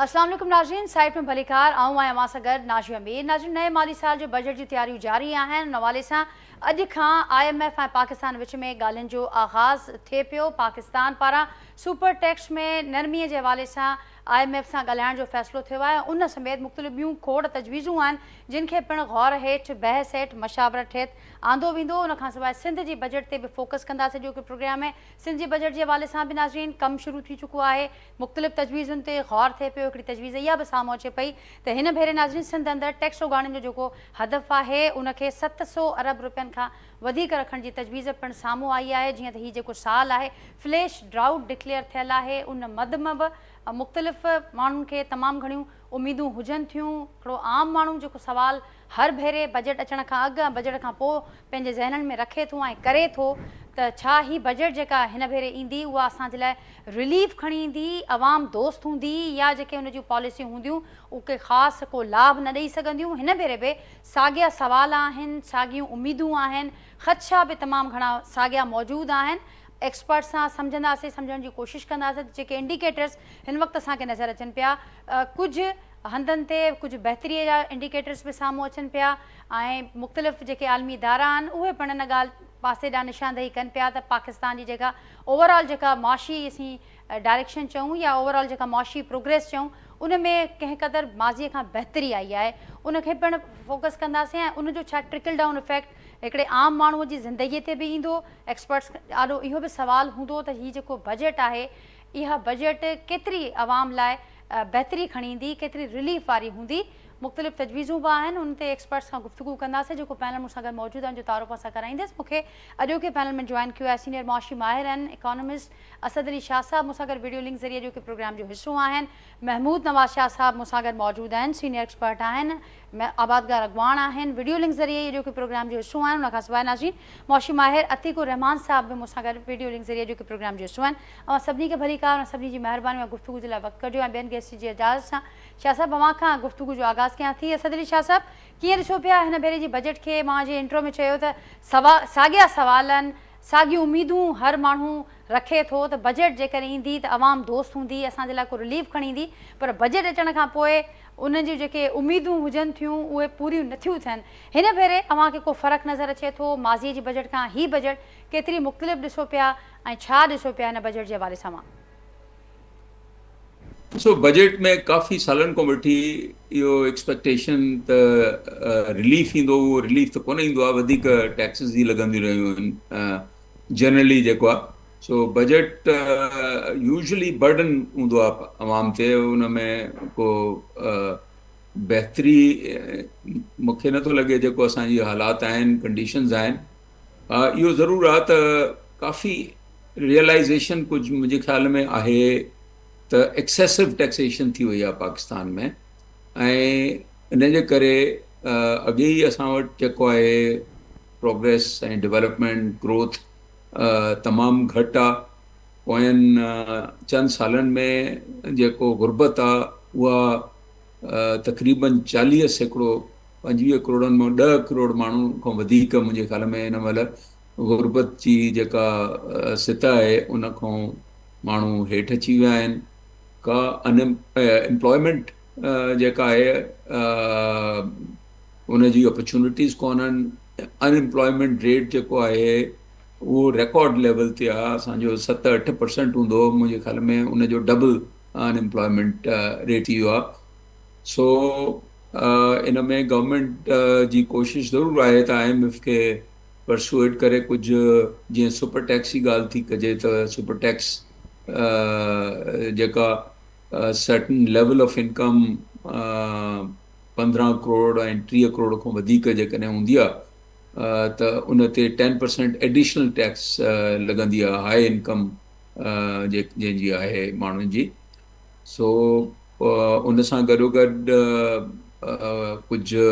अस्सलाम वालेकुम नाज़रीन, साइट में भलीकार आऊं आहियां मां सां गॾु नाज़िया मीर। नाज़रीन, नए माली साल जो बजट जी तैयारियूं जारी आहिनि। उन हवाले सां अॼु खां IMF ऐं पाकिस्तान विच में ॻाल्हियुनि जो आगाज़ थिए पियो। पाकिस्तान पारां सुपर टैक्स में नरमीअ जे हवाले सां IMF सां ॻाल्हाइण जो फ़ैसिलो थियो आहे। उन समेत मुख़्तलिफ़ ॿियूं खोड़ तजवीज़ूं आहिनि जिन खे पिणु गौर हेठि, बहस हेठि, मशावरत हेठि आंदो वेंदो। उन खां सवाइ सिंध जी बजट ते बि फोकस कंदासीं, जो कि प्रोग्राम में सिंध जी बजट जे हवाले सां बि नाज़रीन कमु शुरू थी चुको आहे। मुख़्तलिफ़ तजवीज़ुनि ते गौर थिए पियो। हिकिड़ी तजवीज़ इहा बि साम्हूं अचे पई त हिन भेरे नाज़रीन सिंध अंदरि टैक्स उगाड़ण जो जेको हदफ़ आहे उनखे 700 अरब रुपयनि खां वधीक रखण जी तजवीज़ पिणु साम्हूं आई आहे। जीअं त हीउ जेको साल आहे फ्लैश ड्राउट डिक्लेयर थियल आहे, उन मद में बि मुख़्तलिफ़ माण्हुनि खे तमामु घणियूं उमेदूं हुजनि थियूं। हिकिड़ो आम माण्हू जेको सवाल हर भेरे बजट अचण खां अॻु ऐं बजट खां पोइ पंहिंजे ज़हननि में रखे थो ऐं करे थो त छा ही बजट जेका हिन भेरे ईंदी उहा असांजे लाइ रिलीफ खणी ईंदी, अवाम दोस्त हूंदी, या जेके उन जूं पॉलिसियूं हूंदियूं उहे खास को लाभ न ॾेई सघंदियूं। हिन भेरे बि साॻिया सवाल आहिनि, साॻियूं उमेदूं आहिनि, ख़दशा बि तमामु घणा साॻिया मौजूदु आहिनि। एक्सपर्ट सां सम्झंदासीं, सम्झण जी कोशिशि कंदासीं त जेके इंडिकेटर्स हिन वक़्तु असांखे नज़र अचनि पिया, कुझु हंधनि ते कुझु बहितरीअ जा इंडिकेटर्स बि साम्हूं अचनि पिया ऐं मुख़्तलिफ़ जेके आलमी इदारा आहिनि उहे पिणु हिन ॻाल्हि पासे ॾांहुं निशानदेही कनि पिया त पाकिस्तान जी जेका ओवरऑल जेका मुआशी असीं डायरेक्शन चऊं या ओवरऑल जेका मुआशी प्रोग्रेस चऊं उन में कंहिं क़दुरु माज़ीअ खां बहितरी आई आहे। उनखे पिणु फोकस कंदासीं ऐं उनजो छा ट्रिकल डाउन इफेक्ट हिकिड़े आम माण्हूअ जी ज़िंदगीअ ते बि ईंदो। एक्सपर्ट्स ॾाढो इहो बि सुवालु हूंदो त हीउ जेको बजट आहे इहा बजट केतिरी आवाम लाइ बहितरी खणी ईंदी, केतिरी रिलीफ वारी हूंदी। मुख़्तलिफ़ तजवीज़ूं बि आहिनि, उन ते एक्सपर्ट्स सां गुफ़्तगू कंदासीं। जेको पैनल मूंसां गॾु मौजूदु आहिनि जो तारुफ़ सां कराईंदसि। मूंखे अॼोके पैनल में जॉइन कयो आहे सीनियर मुआशी माहिर आहिनि, इकोनॉमिस्ट असद अली शाह साहब मूंसां गॾु वीडियो लिंक ज़रिए जो कि प्रोग्राम जो हिसो आहिनि। महमूद नवाज़ शाह साहब मूंसां गॾु मौजूदु आहिनि, सीनियर एक्सपर्ट आहिनि, आबादगार अॻवान आहिनि, वीडियो लिंक ज़रिए जो कि प्रोग्राम जो हिसो आहिनि। उनखां सवाइ नाज़रीन मुआशी माहिर अतीकुर रहमान साहब बि मूंसां गॾु वीडियो लिंक ज़रिए जो कि प्रोग्राम जो हिसो आहिनि। ऐं सभिनी खे भलीकार ऐं सभिनी जी महिरबानी ऐं गुफ़्तगू जे लाइ वक़्तु कजो ऐं ॿियनि गेस्ट जी इजाज़त सां शाह साहब अवां खां गुफ़्तगू जो आगाज़ कयां थी। असद अली शाह साहब, कीअं ॾिसो पिया हिन भेरे जी बजट खे? मां जे इंट्रो में चयो त साॻिया सवालनि, साॻियूं उमेदूं हर माण्हू रखे थो त बजट जेकर ईंदी त अवाम दोस्त हूंदी, असांजे लाइ को रिलीफ खणी ईंदी, पर बजट अचण खां पोइ उन जूं जेके उमेदूं हुजनि थियूं उहे पूरियूं नथियूं थियनि। हिन भेरे अव्हांखे को फ़र्क़ु नज़र अचे थो माज़ीअ जी बजट खां ही बजट केतिरी मुख़्तलिफ़ ॾिसो पिया ऐं छा ॾिसो पिया हिन बजट जे हवाले सां? मां बजट में काफ़ी सालनि खां वठी इहो एक्सपेक्टेशन त रिलीफ ईंदो, उहो रिलीफ त कोन ईंदो आहे। वधीक टैक्सिस ई लॻंदियूं रहियूं आहिनि जनरली जेको आहे। बजट यूजली बर्डन हूंदो आहे अवाम ते, उन में को बहितरी मूंखे नथो लॻे। जेको असांजी हालात आहिनि, कंडीशन्स आहिनि, इहो ज़रूरु आहे त काफ़ी रियलाइज़ेशन कुझु मुंहिंजे ख़्याल में आहे त एक्सेसिव टैक्सेशन थी वई आहे पाकिस्तान में, ऐं इन जे करे अॻे ई असां वटि जेको आहे प्रोग्रेस ऐं डेवलपमेंट ग्रोथ तमामु घटि आहे। पोयनि चंद सालनि में जेको गुरबत आहे उहा तक़रीबन 40%, 25 करोड़नि मां 10 करोड़ माण्हू खां वधीक मुंहिंजे ख़्याल में हिन महिल गुरबत जी जेका सतह आहे उन खां माण्हू हेठि अची विया आहिनि। का एम्प्लॉयमेंट जेका आहे उनजी अपॉर्चुनिटीज़ कोन्हनि। अनएम्प्लॉयमेंट रेट जेको आहे उहो रिकॉर्ड लेवल ते आहे, असांजो 7-8% हूंदो, मुंहिंजे ख़्याल में उनजो डबल अनएम्प्लॉयमेंट रेट थी वियो आहे। इन में गवर्नमेंट जी कोशिशि ज़रूरु आहे त IMF खे परसुएट करे कुझु, जीअं सुपर टैक्स जी ॻाल्हि थी कजे त सुपर टैक्स जेका certain level of income 15 crore ऐं 30 करोड़ खां वधीक जेकॾहिं हूंदी आहे त उन ते 10% एडिशनल टैक्स लॻंदी आहे हाई इनकम जंहिंजी आहे माण्हुनि जी। उन सां गॾोगॾु कुझु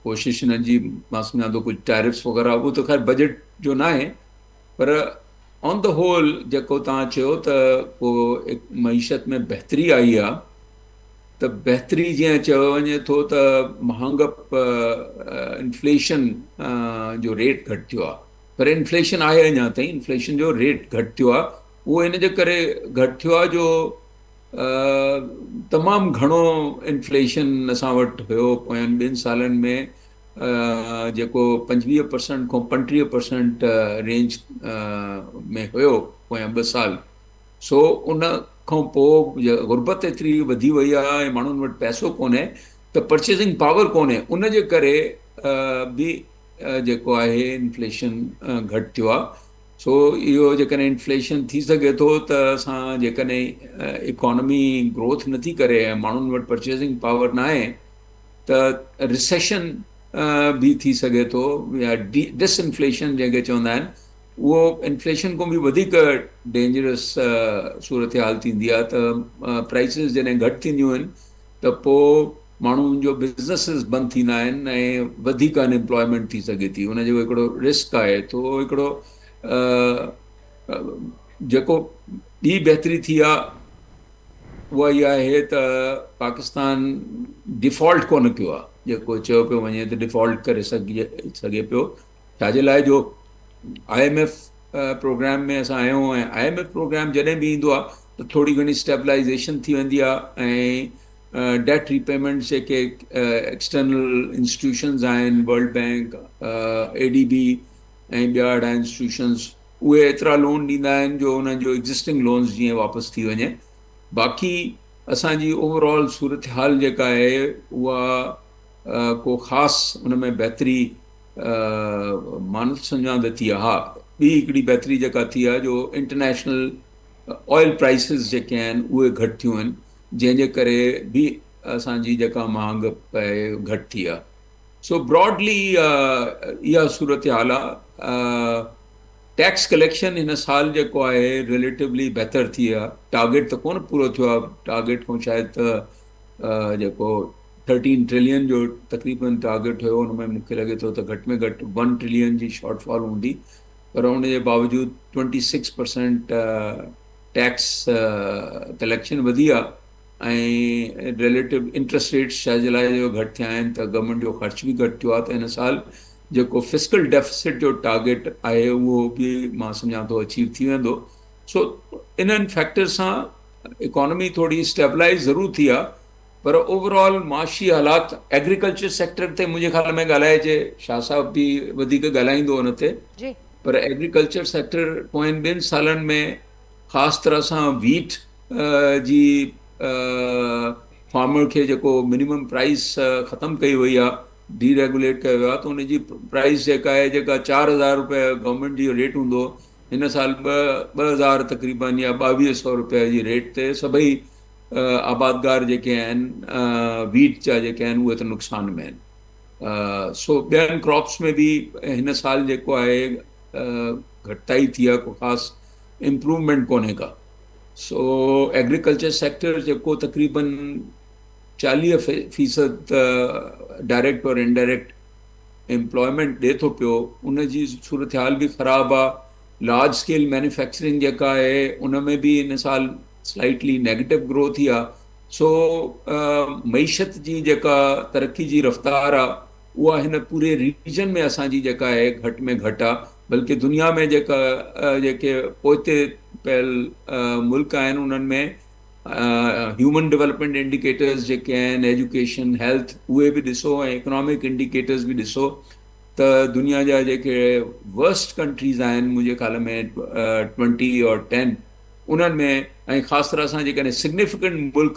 कोशिशि हिननि जी मां सम्झां थो कुझु टैरिफ्स वग़ैरह, उहो त ख़ैर बजट जो न आहे, पर ऑन द होल जेको तव्हां चयो त को मईशत में बहितरी आई आहे, त बहितरी जीअं चयो वञे थो त महांगप इन्फ्लेशन जो रेट घटि थियो आहे, पर इन्फ्लेशन आहे अञा ताईं, इन्फ्लेशन जो रेट घटि थियो आहे। उहो इन जे करे घटि थियो आहे जो तमामु घणो इन्फ्लेशन असां वटि हुयो पोयनि 2 सालनि में, जेको 25% खां 35% रेंज में हुयो पोयां 2 साल। सो उन खां पोइ गुरबत एतिरी वधी वई आहे ऐं माण्हुनि वटि पैसो कोन्हे, त परचेसिंग पावर कोन्हे, उन जे करे बि जेको आहे इन्फ्लेशन घटि थियो आहे। सो इहो जेकॾहिं इन्फ्लेशन थी सघे थो त असां जेकॾहिं इकोनॉमी ग्रोथ नथी करे ऐं माण्हुनि वटि परचेसिंग पावर न आहे त रिसेशन भी थी सघे थो, या डिसइन्फ्लेशन जंहिंखे चवंदा आहिनि, उहो इन्फ्लेशन खां बि वधीक डेंजरस सूरत हाल थींदी आहे। त प्राइसिस जॾहिं घटि थींदियूं आहिनि त पोइ माण्हुनि जो बिज़नेसिस बंदि थींदा आहिनि ऐं वधीक अनएम्प्लॉयमेंट थी सघे थी। उनजो हिकिड़ो रिस्क आहे। तो हिकिड़ो जेको ॿी बहितरी थी आहे उहा इहा आहे त पाकिस्तान डिफॉल्ट कोन कयो आहे, जेको चयो पियो वञे त डिफॉल्ट करे सघे पियो। छाजे लाइ जो IMF प्रोग्राम में असां आहियूं, ऐं IMF प्रोग्राम जॾहिं बि ईंदो आहे त थोरी घणी स्टेबलाइज़ेशन थी वेंदी आहे ऐं डेट रीपेमेंट जेके एक्सटर्नल इंस्टीट्यूशंस आहिनि, वर्ल्ड बैंक, ADB ऐं ॿिया अहिड़ा इंस्टीट्यूशंस, उहे एतिरा लोन ॾींदा आहिनि जो उन्हनि जो एग्ज़िस्टिंग लोन्स जीअं वापसि थी वञे। बाक़ी असांजी ओवरऑल सूरत हाल जेका आहे उहा को ख़ासि उन में बहितरी मां नथो सम्झां त थी आहे। हा, ॿी हिकिड़ी बहितरी जेका थी आहे जो इंटरनेशनल ऑयल प्राइसिस जेके आहिनि उहे घटि थियूं आहिनि, जंहिंजे करे बि असांजी जेका महांग पए घटि थी आहे। सो ब्रॉडली इहा सूरत हाल आहे। टैक्स कलेक्शन हिन साल जेको आहे रिलेटिवली बहितर थी आहे। टारगेट त कोन पूरो थियो आहे, टारगेट खां शायदि त जेको 13 ट्रिलियन जो तक़रीबन टारगेट हुयो, हुन में मूंखे लॻे थो त घटि में घटि 1 ट्रिलियन जी शॉर्टफॉल हूंदी, पर उन जे बावजूदि 26% टैक्स कलेक्शन वधी आहे ऐं रिलेटिव इंट्रस्ट रेट्स छाजे लाइ जो घटि थिया आहिनि त गवर्नमेंट जो ख़र्च बि घटि थियो आहे। त हिन साल जेको फिस्कल डेफिसिट जो टारगेट आहे उहो बि मां सम्झां थो अचीव थी वेंदो। सो इन्हनि फैक्टर सां इकोनॉमी थोरी स्टेबलाइज़ ज़रूरु थी आहे, पर ओवरऑल माशी हालात एग्रीकल्चर सेक्टर ते मुंहिंजे ख़्याल में ॻाल्हाइजे, शाह साहब बि वधीक ॻाल्हाईंदो हुन ते, जी। पर एग्रीकल्चर सेक्टर पोयनि 2 सालनि में ख़ासि तरह सां वीट जी फार्मर खे जेको मिनिमम प्राइस ख़तमु कई वई आहे, डीरेगुलेट कयो वियो आहे, त उनजी प्राइस जेका आहे, जेका 4,000 रुपए गवर्नमेंट जी रेट हूंदो, हिन साल 2,000 तक़रीबन या 2,200 रुपए जी रेट ते सभई आबादगार जेके आहिनि वीट जा जेके आहिनि उहे त नुक़सान में आहिनि। सो ॿियनि क्रॉप्स में बि हिन साल जेको आहे घटिताई थी आहे, को ख़ासि इम्प्रूवमेंट कोन्हे का। सो एग्रीकल्चर सेक्टर जेको तक़रीबन 40% डायरेक्ट और इनडायरेक्ट एम्प्लॉयमेंट ॾिए थो पियो, उनजी सूरत हाल बि ख़राबु आहे। लार्ज स्केल मैन्युफैक्चरिंग जेका आहे उन में बि हिन साल स्लाइटली नेगेटिव ग्रोथ थी आहे। सो मईशत जी जेका तरक़ी जी रफ़्तार आहे उहा हिन पूरे रीजन में असांजी जेका आहे घटि में घटि आहे, बल्कि दुनिया में जेके पोइते पियल मुल्क आहिनि उन्हनि में ह्यूमन डेवलपमेंट इंडिकेटर्स जेके आहिनि, एजुकेशन, हेल्थ, उहे बि ॾिसो ऐं इकोनॉमिक इंडिकेटर्स बि ॾिसो त दुनिया जा जेके वर्स्ट कंट्रीज़ आहिनि मुंहिंजे ख़्याल में 20 और 10 उन्हनि में, ऐं ख़ासि तरह सां जेकॾहिं सिग्निफिकेंट मुल्क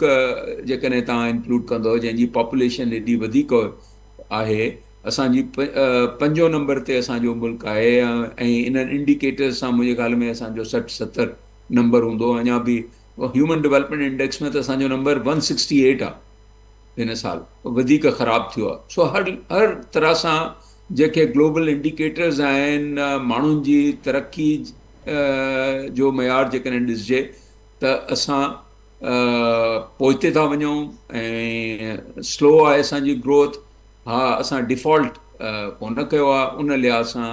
जेकॾहिं तव्हां इंक्लूड कंदव जंहिंजी पॉपुलेशन एॾी वधीक आहे, असांजी 5 नंबर ते असांजो मुल्क आहे ऐं इन्हनि इंडिकेटर्स सां मुंहिंजे ख़्याल में असांजो 60-70 नंबर हूंदो। अञा बि ह्यूमन डेवलपमेंट इंडेक्स में त असांजो नंबर 168 आहे, हिन साल वधीक ख़राबु थियो आहे। सो हर तरह सां जेके ग्लोबल इंडिकेटर्स आहिनि, माण्हुनि जी तरक़ी जो मयार जेकॾहिं ॾिसिजे त असां पोइते था वञूं ऐं स्लो आहे असांजी ग्रोथ। हा, असां डिफॉल्ट कोन कयो आहे, उन लिहाज़ सां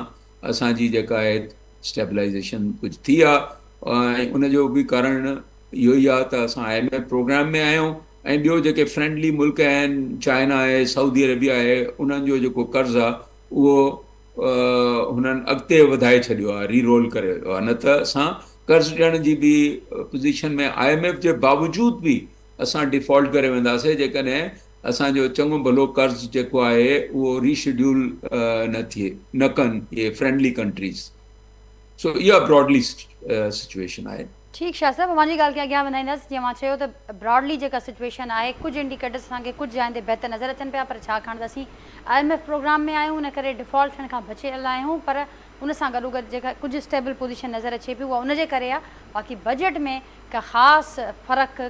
असांजी जेका आहे स्टेबलाइज़ेशन कुझु थी आहे ऐं उनजो बि कारण इहो ई आहे त असां IMF प्रोग्राम में आहियूं ऐं ॿियो जेके फ्रेंडली मुल्क आहिनि, चाइना आहे, सऊदी अरेबिया आहे, उन्हनि जो जेको कर्ज़ु आहे उहो हुननि अॻिते वधाए छॾियो आहे, रीरोल करे वियो आहे। न त असां कर्ज़ ॾियण जी बि पोज़ीशन में IMF जे बावजूद बि असां डिफॉल्ट करे वेंदासीं जेकॾहिं असांजो चङो भलो कर्ज़ जेको आहे उहो रीशेड्यूल न थिए, न कनि इहे फ्रेंडली कंट्रीज़. सो इहा ब्रॉडली सिचुएशन आहे. ठीकु शाह साहिबु, मुंहिंजी ॻाल्हि खे अॻियां वधाईंदसि. जीअं मां चयो त ब्रॉडली जेका सिचुएशन आहे, कुझु इंडिकेटर्स असांखे कुझु जाइ ते बहितर नज़र अचनि पिया, पर छाकाणि त असीं IMF प्रोग्राम में आहियूं, इन करे डिफॉल्ट थियण खां बचियल आहियूं. पर उन सां गॾोगॾु जेका कुझु स्टेबल पोज़ीशन नज़र अचे पई उहा उनजे करे आहे. बाक़ी बजट में का ख़ासि फ़र्क़ु,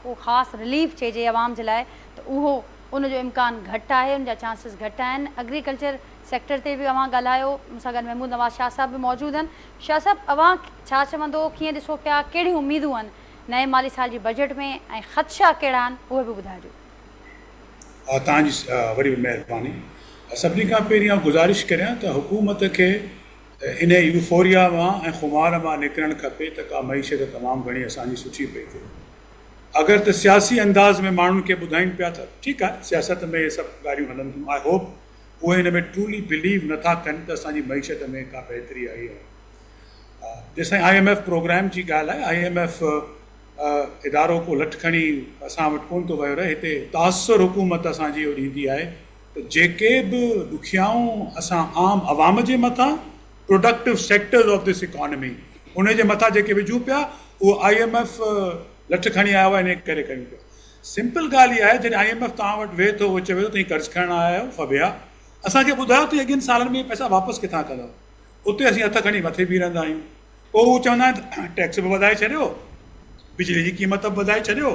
को ख़ासि रिलीफ चइजे आवाम जे लाइ, त उहो उनजो इम्कान घटि आहे, उनजा चांसिस घटि आहिनि. एग्रीकल्चर सेक्टर ते बि अवां ॻाल्हायो, मूंसां गॾु महमूद नवाज़ शाह साहब बि मौजूदु आहिनि. शाह साहब, अवां छा चवंदो, कीअं ॾिसो पिया, कहिड़ियूं उमेदूं आहिनि नए माली साल जी बजट में, ऐं ख़दशा कहिड़ा आहिनि उहे बि ॿुधाइजो. तव्हांजी वॾी महिरबानी. सभिनी खां पहिरीं आउं गुज़ारिश करियां त हुकूमत खे इन यूफोरिया मां ऐं खुमार मां निकिरणु खपे त का मईशत तमामु घणी असांजी सुठी पई थिए. अगरि त सियासी अंदाज़ में माण्हुनि खे ॿुधाइनि पिया त ठीकु आहे, सियासत में इहे सभु ॻाल्हियूं हलनि थियूं. आई होप उहे हिन में ट्रूली बिलीव नथा कनि त असांजी मईशत में का बहितरी आई आहे. जेसिताईं IMF प्रोग्राम जी ॻाल्हि आहे, IMF इदारो को लठ खणी असां वटि कोन थो वियो रहे. हिते तासुर हुकूमत असांजी इहो ॾींदी आहे त जेके बि ॾुखियाऊं असां आम आवाम जे मथां, productive sectors of this economy, उन जे मथां जेके विझूं पिया, उहो IMF लठ खणी आयो आहे, इन करे कयूं पिया. सिंपल ॻाल्हि इहा आहे, जॾहिं IMF तव्हां वटि वेहे थो, उहो चवे थो तव्हां कर्ज़ु खणणु आया आहियो, फबिया असांखे ॿुधायो त अॻियनि सालनि में पैसा वापसि किथां कंदव. उते असीं हथ खणी मथे बीह रहंदा आहियूं. पोइ हू चवंदा आहिनि टैक्स बि वधाए छॾियो, बिजली जी क़ीमत बि वधाए छॾियो,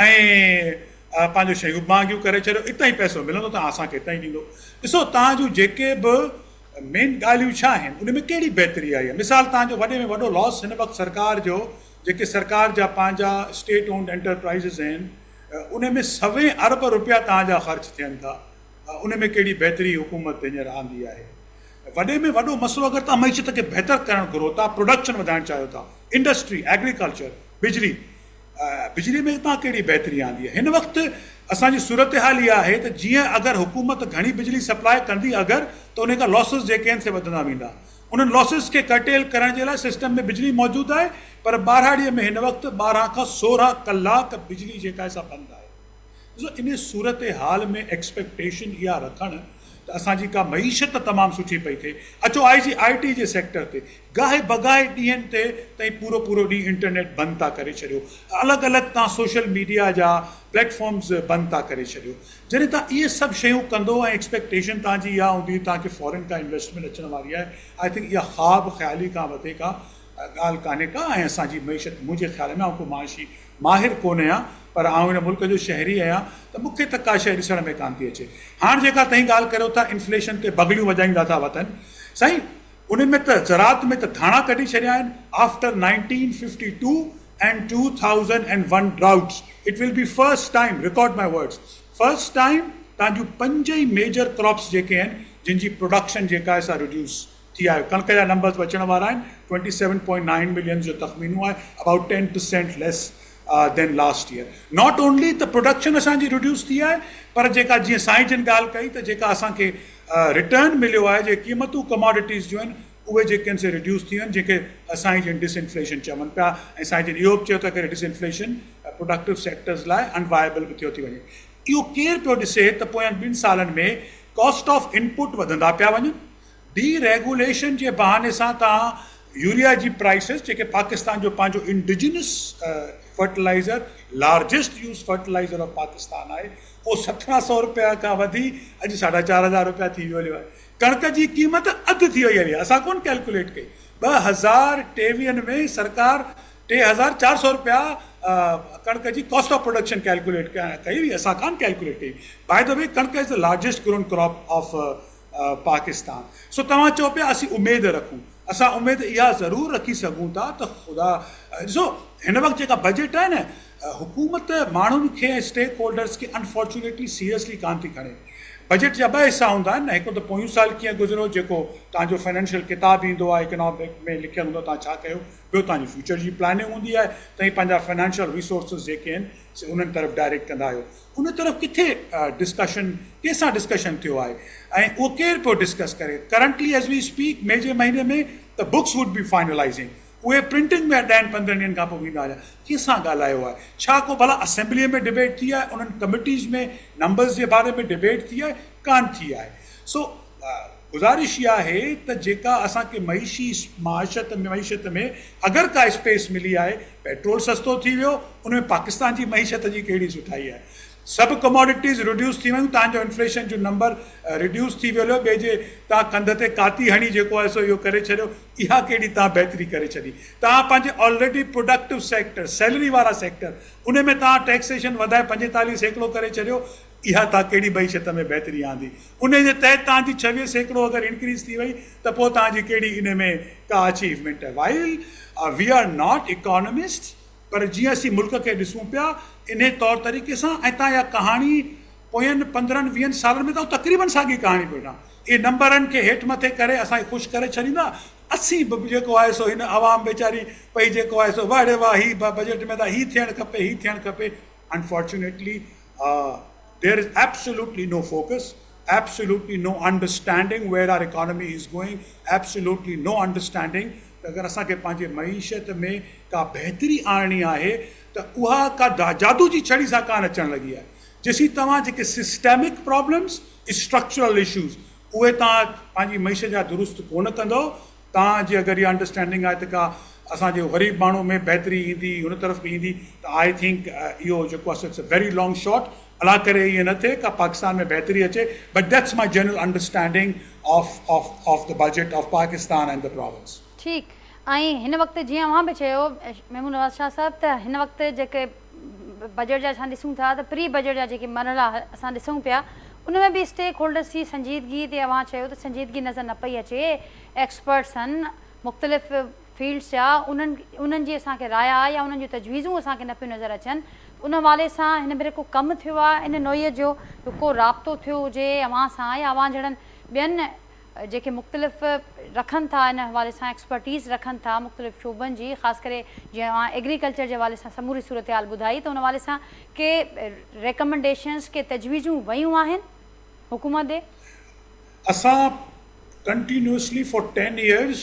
ऐं पंहिंजो शयूं महांगियूं करे छॾियो. इतां ई पैसो मिलंदो, तव्हां असांखे इतां ई ॾींदो. ॾिसो तव्हां जूं जेके बि मेन ॻाल्हियूं छा आहिनि, उन में कहिड़ी बहितरी आई आहे. मिसाल, तव्हांजो वॾे में वॾो लॉस हिन वक़्तु सरकार जो, जेके सरकार जा पंहिंजा स्टेट ओन्ड एंटरप्राइज़िस आहिनि, उन में 100 अरब रुपया तव्हांजा ख़र्च थियनि था. उन में कहिड़ी बहितरी हुकूमत हींअर आंदी आहे. वॾे में वॾो मसइलो, अगरि तव्हां मईशत खे बहितर करणु घुरो था, प्रोडक्शन वधाइणु चाहियो था, इंडस्ट्री, एग्रीकल्चर, बिजली, बिजली में तव्हां कहिड़ी बहितरी आंदी आहे. हिन वक़्तु असांजी सूरत हाल इहा आहे त जीअं अगरि हुकूमत घणी बिजली सप्लाई कंदी अगरि, त उन खां लॉसिस जेके आहिनि से वधंदा वेंदा. उन्हनि लॉसिस खे कर्टेल करण जे लाइ सिस्टम में बिजली मौजूदु आहे, पर ॿारहाड़ीअ में हिन वक़्तु 12 खां 16 कलाक बिजली जेका आहे सा बंदि आहे. ॾिसो, इन सूरत हाल में एक्सपेक्टेशन इहा रखणु त असांजी का मईशत तमामु सुठी पई थिए. अचो IT जे सेक्टर ते गाहे बगाए ॾींहंनि ते ताईं पूरो ॾींहुं इंटरनेट बंदि था करे छॾियो. अलॻि अलॻि तव्हां सोशल मीडिया जा प्लेटफॉर्म्स बंदि था करे छॾियो. जॾहिं तव्हां इहे सभु शयूं कंदो ऐं एक्सपेक्टेशन तव्हांजी इहा हूंदी तव्हांखे फॉरेन खां इन्वेस्टमेंट अचण वारी आहे, आई थिंक इहा ख़्वाब ख़्याली खां वधीक ॻाल्हि कान्हे का. ऐं असांजी मईशत, मुंहिंजे ख़्याल में, को माशी माहिर कोन आहियां, पर आउं हिन मुल्क जो शहरी आहियां, त मूंखे त का शइ ॾिसण में कान थी अचे. हाणे जेका तव्हीं ॻाल्हि करियो था, इन्फ्लेशन ते बगलियूं वॼाईंदा था वतन, साईं उन में त ज़रात में त धाणा कढी छॾिया आहिनि. After 1952 and 2001 droughts, it will be first time, record my words, first time तव्हांजूं 5 ई मेजर क्रॉप्स जेके आहिनि जिन जी प्रोडक्शन जेका आहे सा रिड्यूस थी आहे. कणिक जा नंबर्स अचण वारा आहिनि. 27.9 मिलियन जो तख़मीनो आहे, about 10% less than last year. Not only त प्रोडक्शन असांजी रिड्यूस थी आहे, पर जेका जीअं साईं जिन ॻाल्हि कई त जेका असांखे रिटर्न मिलियो आहे, जे क़ीमतूं कमोडिटीज़ जूं आहिनि, उहे जेके आहिनि से रिड्यूस थी आहिनि, जेके साईं जिन डिसइन्फ्लेशन चवनि पिया. ऐं साईं जिन इहो बि चयो त करे डिसइन्फ्लेशन प्रोडक्टिव सेक्टर्स लाइ अनवायबल बि थियो थी वञे. इहो केरु पियो ॾिसे त पोयनि 2 सालनि में कॉस्ट ऑफ इनपुट वधंदा पिया वञनि. डीरेगुलेशन जे बहाने सां तव्हां यूरिया जी प्राइसिस, जेके पाकिस्तान जो पंहिंजो indigenous fertiliser, largest use fertiliser of Pakistan आहे, उहो 1700 रुपया खां वधी अॼु 4,500 रुपया थी वियो आहे. कणिक जी क़ीमत अधु थी वई आहे. असां कोन कैलकुलेट कई. 2023 में सरकार 3,400 रुपया कणिक जी कॉस्ट ऑफ प्रोडक्शन कैलकुलेट कई हुई. असां कान कैलकुलेट कई. बाय द वे, कणिक is the largest grown crop of Pakistan. So तव्हां चओ पिया असीं उमेद रखूं. असां उमेद इहा ज़रूरु रखी सघूं था त ख़ुदा, ॾिसो हिन वक़्तु जेका बजट आहे न, हुकूमत माण्हुनि खे, स्टेक होल्डर्स खे अनफॉर्चुनेटली सीरियसली कान थी खणे. बजट जा 2 हिसा हूंदा आहिनि न. हिकु त पोयूं साल कीअं गुज़रियो, जेको तव्हांजो फाइनेंशियल किताब ईंदो आहे, इकोनॉमिक में लिखियलु हूंदो तव्हां छा कयो. ॿियो तव्हांजी फ्यूचर जी प्लानिंग हूंदी आहे, तव्हां पंहिंजा फाइनेंशियल रिसोर्सिस जेके आहिनि से उन्हनि तरफ़ डायरेक्ट कंदा आहियो. उन तरफ़ किथे डिस्कशन, कंहिंसां डिस्कशन थियो आहे, ऐं उहो केरु पियो डिस्कस करे. करंटली एज़ वी स्पीक, मई जे महीने में the books would be finalising. उहे प्रिंटिंग में 10-15 ॾींहंनि खां पोइ वेंदा हुआ। कंहिंसां ॻाल्हायो आहे? छा को भला असेंबलीअ में डिबेट थी आहे? उन्हनि कमिटीज़ में नंबर्स जे बारे में डिबेट थी आहे? कान थी आहे। सो गुज़ारिश इहा आहे त जेका असांखे मईशत में अगरि का स्पेस मिली आहे, पेट्रोल सस्तो थी वियो, उन में पाकिस्तान जी मईशत जी कहिड़ी सुठाई आहे? सभु कमोडिटीज़ रिड्यूस थी वियूं, तव्हांजो इन्फ्लेशन जो नंबर रिड्यूस थी वियो, ॿिए जे तव्हां कंध ते काती हणी जेको आहे सो इहो करे छॾियो, इहा कहिड़ी तव्हां बहितरी करे छॾी? तव्हां पंहिंजे ऑलरेडी प्रोडक्टिव सेक्टर, सैलरी वारा सेक्टर, उन में तव्हां टैक्सेशन वधाए 45% करे छॾियो, इहा तव्हां कहिड़ी मईशत में बहितरी आंदी? उन जे तहत तव्हांजी 26% अगरि इंक्रीज़ थी वई त पोइ तव्हांजी कहिड़ी इन में का अचीवमेंट आहे? While we are not economist, पर जीअं असीं मुल्क खे ॾिसूं पिया इन तौर तरीक़े सां, ऐं तव्हां इहा कहाणी पोयनि 15-20 सालनि में त तक़रीबन साॻी कहाणी ॿुधां, इहे नंबरनि खे हेठि मथे करे असांखे ख़ुशि करे छॾींदा। असीं बि जेको आहे सो हिन आवाम वेचारी पई जेको आहे सो वाह हीउ बजट में त हीउ थियणु खपे, हीउ थियणु खपे। Unfortunately there is absolutely no focus, absolutely no understanding where our economy is going, absolutely no understanding त अगरि असांखे पंहिंजे मईशत में का बहितरी आणणी आहे त उहा का जादू जी छड़ी सां कान अचणु लॻी आहे। जेसीं तव्हां जेके सिस्टमिक प्रॉब्लम्स, स्ट्रक्चरल इशूज़, उहे तव्हां पंहिंजी मईशत जा दुरुस्त कोन कंदो, तव्हांजी अगरि इहा अंडरस्टैंडिंग आहे त का असांजे ग़रीब माण्हू में बहितरी ईंदी, हुन तरफ़ बि ईंदी, त आई थिंक इहो जेको आहे it's a very long shot. अला करे ईअं न थिए का पाकिस्तान में बहितरी अचे, but that's my general understanding of the budget of Pakistan and the province. ठीकु। ऐं हिन वक़्तु जीअं अव्हां बि चयो महमूद नवाज़ शाह साहिबु, त हिन वक़्तु जेके बजट जा असां ॾिसूं था त प्री बजट जा जेके मरहला असां ॾिसूं पिया, उन में बि स्टेक होल्डर्स जी संजीदगी ते अव्हां चयो त संजीदगी नज़र न पई अचे। एक्सपर्ट्स आहिनि मुख़्तलिफ़ फील्ड्स जा, उन्हनि जी असांखे राय आहे या उन्हनि जूं तजवीज़ूं असांखे न पियूं नज़र अचनि। उन हवाले सां हिन भेरे को कमु थियो आहे इन नोईअ जो, को राब्तो थियो हुजे अव्हां सां या अव्हां जहिड़नि ॿियनि जेके मुख़्तलिफ़ रखनि था इन हवाले सां एक्सपर्टीज़ रखनि था मुख़्तलिफ़ शोबनि जी, ख़ासि करे जीअं अव्हां एग्रीकल्चर जे हवाले सां समूरी सूरत हाल ॿुधाई, त उन हवाले सां के रिकमेंडेशन्स के तजवीज़ूं वयूं आहिनि हुकूमत ॾे? असां कंटिन्यूसली फॉर 10 years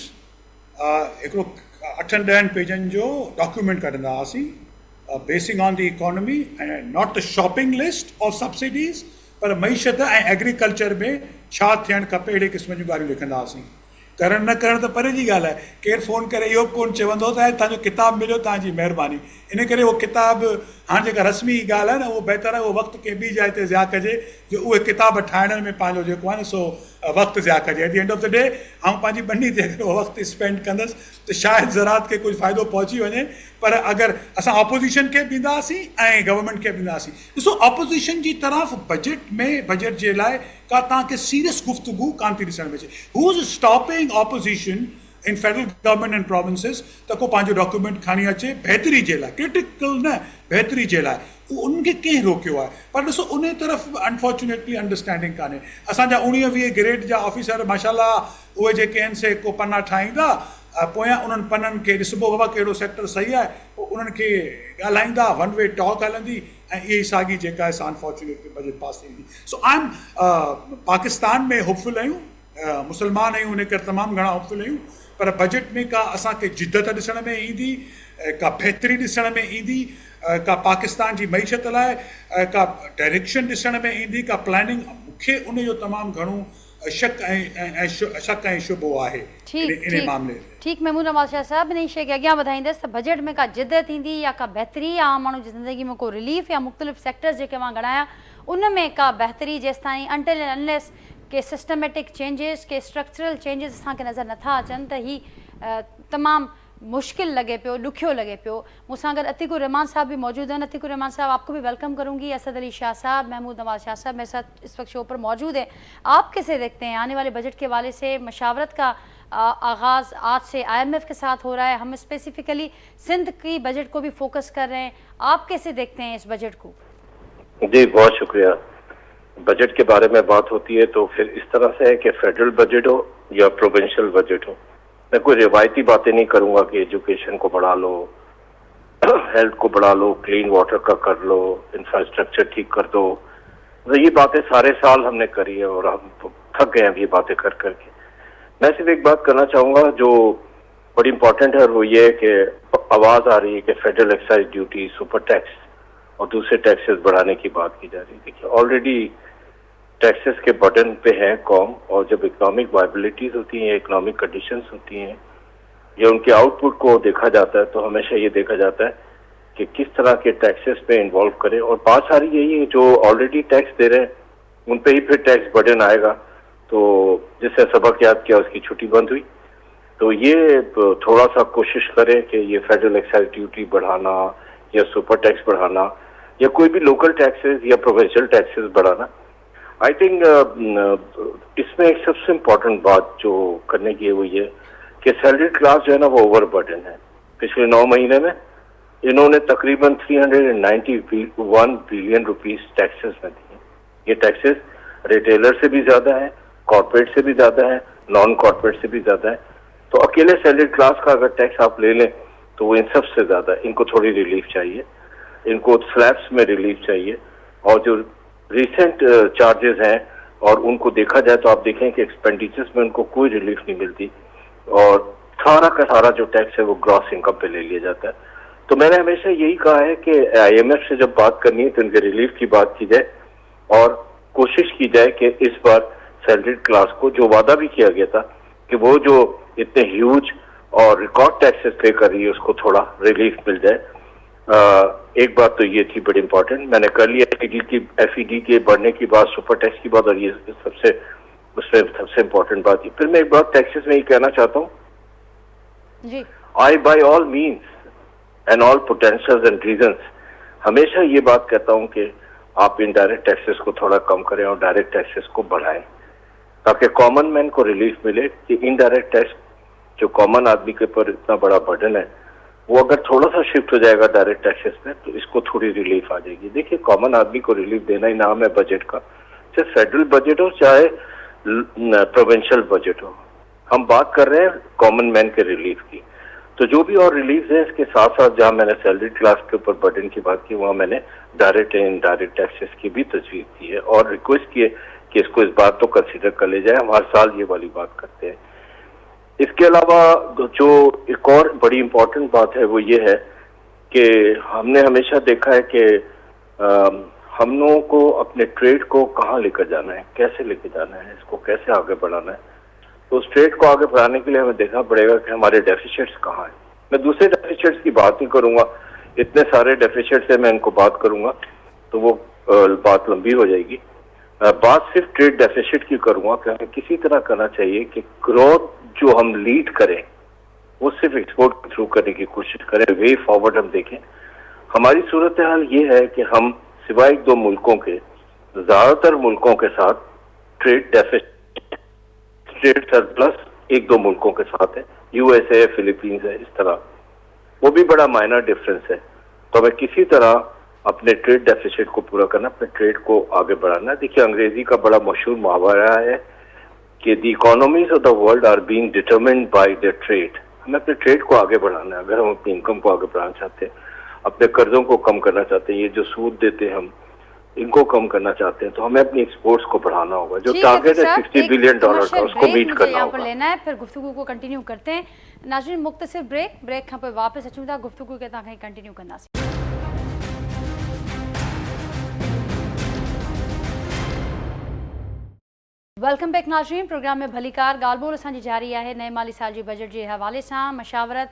हिकिड़ो 8-10 पेजनि जो डॉक्यूमेंट कढंदा हुआसीं, basin on the economy and not the shopping list of subsidies, पर मईशत ऐं एग्रीकल्चर में छा थियणु खपे अहिड़े क़िस्म जूं ॻाल्हियूं लिखंदा हुआसीं। करणु न करणु त परे जी ॻाल्हि आहे, केरु फ़ोन करे इहो कोन चवंदो त तव्हांजो किताबु मिलियो, तव्हांजी महिरबानी। इन करे उहो किताबु हाणे जेका रस्मी ॻाल्हि आहे न, उहो बहितर आहे उहो वक़्तु कंहिं ॿी जाइ ते ज़िया कजे, जो उहे किताब ठाहिण में पंहिंजो जेको आहे न सो वक़्तु ज़िया कजे। At the end of the day ऐं पंहिंजी ॿनी ते अगरि उहो वक़्तु स्पेंड कंदसि त शायदि ज़रात खे कुझु फ़ाइदो पहुची वञे। पर अगरि असां ऑपोज़िशन खे बि ॾींदासीं ऐं गवर्नमेंट खे बि ॾींदासीं, ॾिसो ऑपोज़िशन जी तरफ़ बजट जे लाइ का तव्हांखे सीरियस गुफ़्तगू कान थी ॾिसण में अचे। Who is stopping opposition in federal government and provinces त को पंहिंजो डॉक्यूमेंट खणी अचे बहितरी जे लाइ, क्रिटिकल न, बहितरी जे लाइ, उनखे कंहिं रोकियो आहे? पर ॾिसो उन तरफ़ अनफॉर्चुनेटली अंडरस्टैंडिंग कान्हे। असांजा 19-20 ग्रेड जा ऑफिसर माशाल्लाह उहे जेके आहिनि से को पना ठाहींदा, पोयां उन्हनि पननि खे ॾिसबो बाबा कहिड़ो सेक्टर सही आहे, पोइ उन्हनि खे ॻाल्हाईंदा, वन वे टॉक हलंदी, ऐं इहा ई साॻी जेका आहे अनफॉर्चुनेटली बजट पास थींदी। सो आई एम पाकिस्तान में होपफुल आहियूं, मुस्लमान आहियूं, उन करे तमामु घणा होपफुल आहियूं, पर बजट में का असांखे जिद्दत ॾिसण में ईंदी, का बहितरी ॾिसण में ईंदी, का पाकिस्तान जी मईशत लाइ का डायरेक्शन ॾिसण में ईंदी, का प्लानिंग, मूंखे उन जो तमामु घणो शक ऐं शुबो आहे इन मामले में। ठीकु महमूद नवाज़ शाह साहिबु, इन शइ खे अॻियां वधाईंदसि त बजट में का जिद्दत ईंदी या का बहितरी या आम माण्हू जी ज़िंदगी में को रिलीफ या मुख़्तलिफ़ सेक्टर्स जेके मां ॻणाया उन में का बहितरी जेसि ताईं अनटिल एंड अनलेस के सिस्टमेटिक चेंजिस, के स्ट्रक्चरल चेंजिस असांखे नज़र नथा अचनि त ही तमामु मुश्किल लगे पियो, ॾुखियो लगे पियो। मूंसां गॾु अतीकुर रहमान साहब भी मौजूद हैं। अतीकुर रहमान साहब, आपको भी वेलकम करूंगी। असद अली शाह साहब, महमूद नवाज शाह साहब मेरे साथ इस वक्त शो पर मौजूद हैं। आप कैसे देखते हैं आने वाले बजट के हवाले से? मशावरत का आगाज़ आज से IMF के साथ हो रहा है, हम स्पेसिफिकली सिंध की बजट को भी फोकस कर रहे हैं, आप कैसे देखते हैं इस बजट को? जी बहुत शुक्रिया। बजट के बारे में बात होती है तो फिर इस तरह से है कि फेडरल बजट हो या प्रोविंशियल बजट हो। मैं कोई रिवायती बातें नहीं करूंगा कि एजुकेशन को बढ़ा लो, हेल्थ को बढ़ा लो, क्लीन वाटर का कर लो, इंफ्रास्ट्रक्चर ठीक कर दो। तो ये बातें सारे साल हमने करी है और हम थक गए हैं ये बातें कर करके। मैं सिर्फ एक बात करना चाहूंगा, जो बड़ी इंपॉर्टेंट है, और वो ये है कि आवाज़ आ रही है कि federal excise duty, super tax और दूसरे टैक्सेस बढ़ाने की बात की जा रही है। देखिए ऑलरेडी टैक्सेस के बर्डन पे है कौम, और जब इकोनॉमिक वायबिलिटीज होती हैं, इकोनॉमिक कंडीशंस होती हैं या उनके आउटपुट को देखा जाता है, तो हमेशा ये देखा जाता है कि किस तरह के टैक्सेस पे इन्वॉल्व करें। और बात सारी यही है, जो ऑलरेडी टैक्स दे रहे हैं उन पे ही फिर टैक्स बर्डन आएगा, तो जिससे सबक याद किया उसकी छुट्टी बंद हुई। तो ये थोड़ा सा कोशिश करें कि ये फेडरल एक्साइज ड्यूटी बढ़ाना या सुपर टैक्स बढ़ाना या कोई भी लोकल टैक्सेस या प्रोविंशियल टैक्सेस बढ़ाना, आई थिंक इसमें एक सबसे इम्पोर्टेंट बात जो करने की है वो ये कि सैलरीड क्लास जो है ना वो ओवर बर्डन है। पिछले 9 महीने में इन्होंने तकरीबन 391 बिलियन रुपीस टैक्सेस में दिए। ये टैक्सेस रिटेलर से भी ज्यादा है, कॉर्पोरेट से भी ज्यादा है, नॉन कॉर्पोरेट से भी ज्यादा है। तो अकेले सैलरीड क्लास का अगर टैक्स आप ले लें तो वो इन सबसे ज्यादा है। इनको थोड़ी रिलीफ चाहिए, इनको स्लैब्स में रिलीफ चाहिए, और जो रिसेंट चार्जेस हैं और उनको देखा जाए तो आप देखें कि एक्सपेंडिचर्स में उनको कोई रिलीफ नहीं मिलती, और सारा का सारा जो टैक्स है वो ग्रॉस इनकम पे ले लिया जाता है। तो मैंने हमेशा यही कहा है कि IMF से जब बात करनी है तो इनके रिलीफ की बात की जाए, और कोशिश की जाए कि इस बार सैलरीड क्लास को जो वादा भी किया गया था कि वो जो इतने ह्यूज और रिकॉर्ड टैक्सेस पे कर रही है उसको थोड़ा रिलीफ मिल जाए। एक बात तो ये थी बड़ी इंपॉर्टेंट, मैंने कर लिया FED के बढ़ने की बात, सुपर टैक्स की बात, और ये सबसे उसमें सबसे इम्पोर्टेंट बात है। फिर मैं एक बात टैक्सेस में ये कहना चाहता हूँ, जी I by all means and all potentials and reasons हमेशा ये बात कहता हूँ कि आप इनडायरेक्ट टैक्सेस को थोड़ा कम करें और डायरेक्ट टैक्सेस को बढ़ाएं, ताकि कॉमन मैन को रिलीफ मिले कि इनडायरेक्ट टैक्स जो कॉमन आदमी के ऊपर इतना बड़ा बर्डन है वो अगर थोड़ा सा शिफ्ट हो जाएगा डायरेक्ट टैक्सेस में तो इसको थोड़ी रिलीफ आ जाएगी। देखिए कॉमन आदमी को रिलीफ देना ही नाम है बजट का, चाहे फेडरल बजट हो चाहे प्रोविंशियल बजट हो, हम बात कर रहे हैं कॉमन मैन के रिलीफ की। तो जो भी और रिलीफ है इसके साथ साथ जहां मैंने सैलरी क्लास के ऊपर बर्डन की बात की वहां मैंने डायरेक्ट एंड इनडायरेक्ट टैक्सेस की भी तजवीज की है और रिक्वेस्ट की है कि इसको इस बात तो कंसिडर कर ले जाए। हम हर साल ये वाली बात करते हैं। इसके अलावा जो एक और बड़ी इंपॉर्टेंट बात है वो ये है कि हमने हमेशा देखा है कि हम लोगों को अपने ट्रेड को कहाँ लेकर जाना है, कैसे लेकर जाना है, इसको कैसे आगे बढ़ाना है। तो उस ट्रेड को आगे बढ़ाने के लिए हमें देखना पड़ेगा कि हमारे डेफिसिट्स कहाँ हैं। मैं दूसरे डेफिसिट्स की बात नहीं करूंगा, इतने सारे डेफिसिट्स है मैं इनको बात करूंगा तो वो बात लंबी हो जाएगी। बात सिर्फ ट्रेड डेफिसिट की करूंगा कि हमें किसी तरह करना चाहिए कि ग्रोथ जो हम लीड करें वो सिर्फ एक्सपोर्ट के थ्रू करने की कोशिश करें। वे फॉरवर्ड हम देखें। हमारी सूरत हाल ये है कि हम सिवाय 1-2 मुल्कों के ज्यादातर मुल्कों के साथ ट्रेड डेफिसिट, ट्रेड सरप्लस 1-2 मुल्कों के साथ है, USA है, फिलीपींस है, इस तरह वो भी बड़ा माइनर डिफरेंस है। तो हमें किसी तरह अपने ट्रेड डेफिसिट को पूरा करना, अपने ट्रेड को आगे बढ़ाना। देखिए अंग्रेजी का बड़ा मशहूर मुहावरा है कि the economies of the world are being determined by the trade. हमें अपने ट्रेड को आगे बढ़ाना है। अगर हम अपनी इनकम को आगे बढ़ाना चाहते हैं, अपने कर्जों को कम करना चाहते हैं, ये जो सूद देते हैं हम इनको कम करना चाहते हैं, तो हमें अपनी एक्सपोर्ट्स को बढ़ाना होगा। जो टारगेट है $60 बिलियन का उसको मीट करना होगा। लेना है, फिर गुफ्तगू को कंटिन्यू करते हैं। नाज़रीन मुख्तसर ब्रेक खां पे वापस अचूं था, गुफ्तगू के तव्हां खे कंटिन्यू कंदासीं। वेलकम बैक नाज़रीन। प्रोग्राम में भलीकार ॻाल्हि ॿोल असांजी जारी आहे। नए माली साल जी बजट जे हवाले सां मशावरत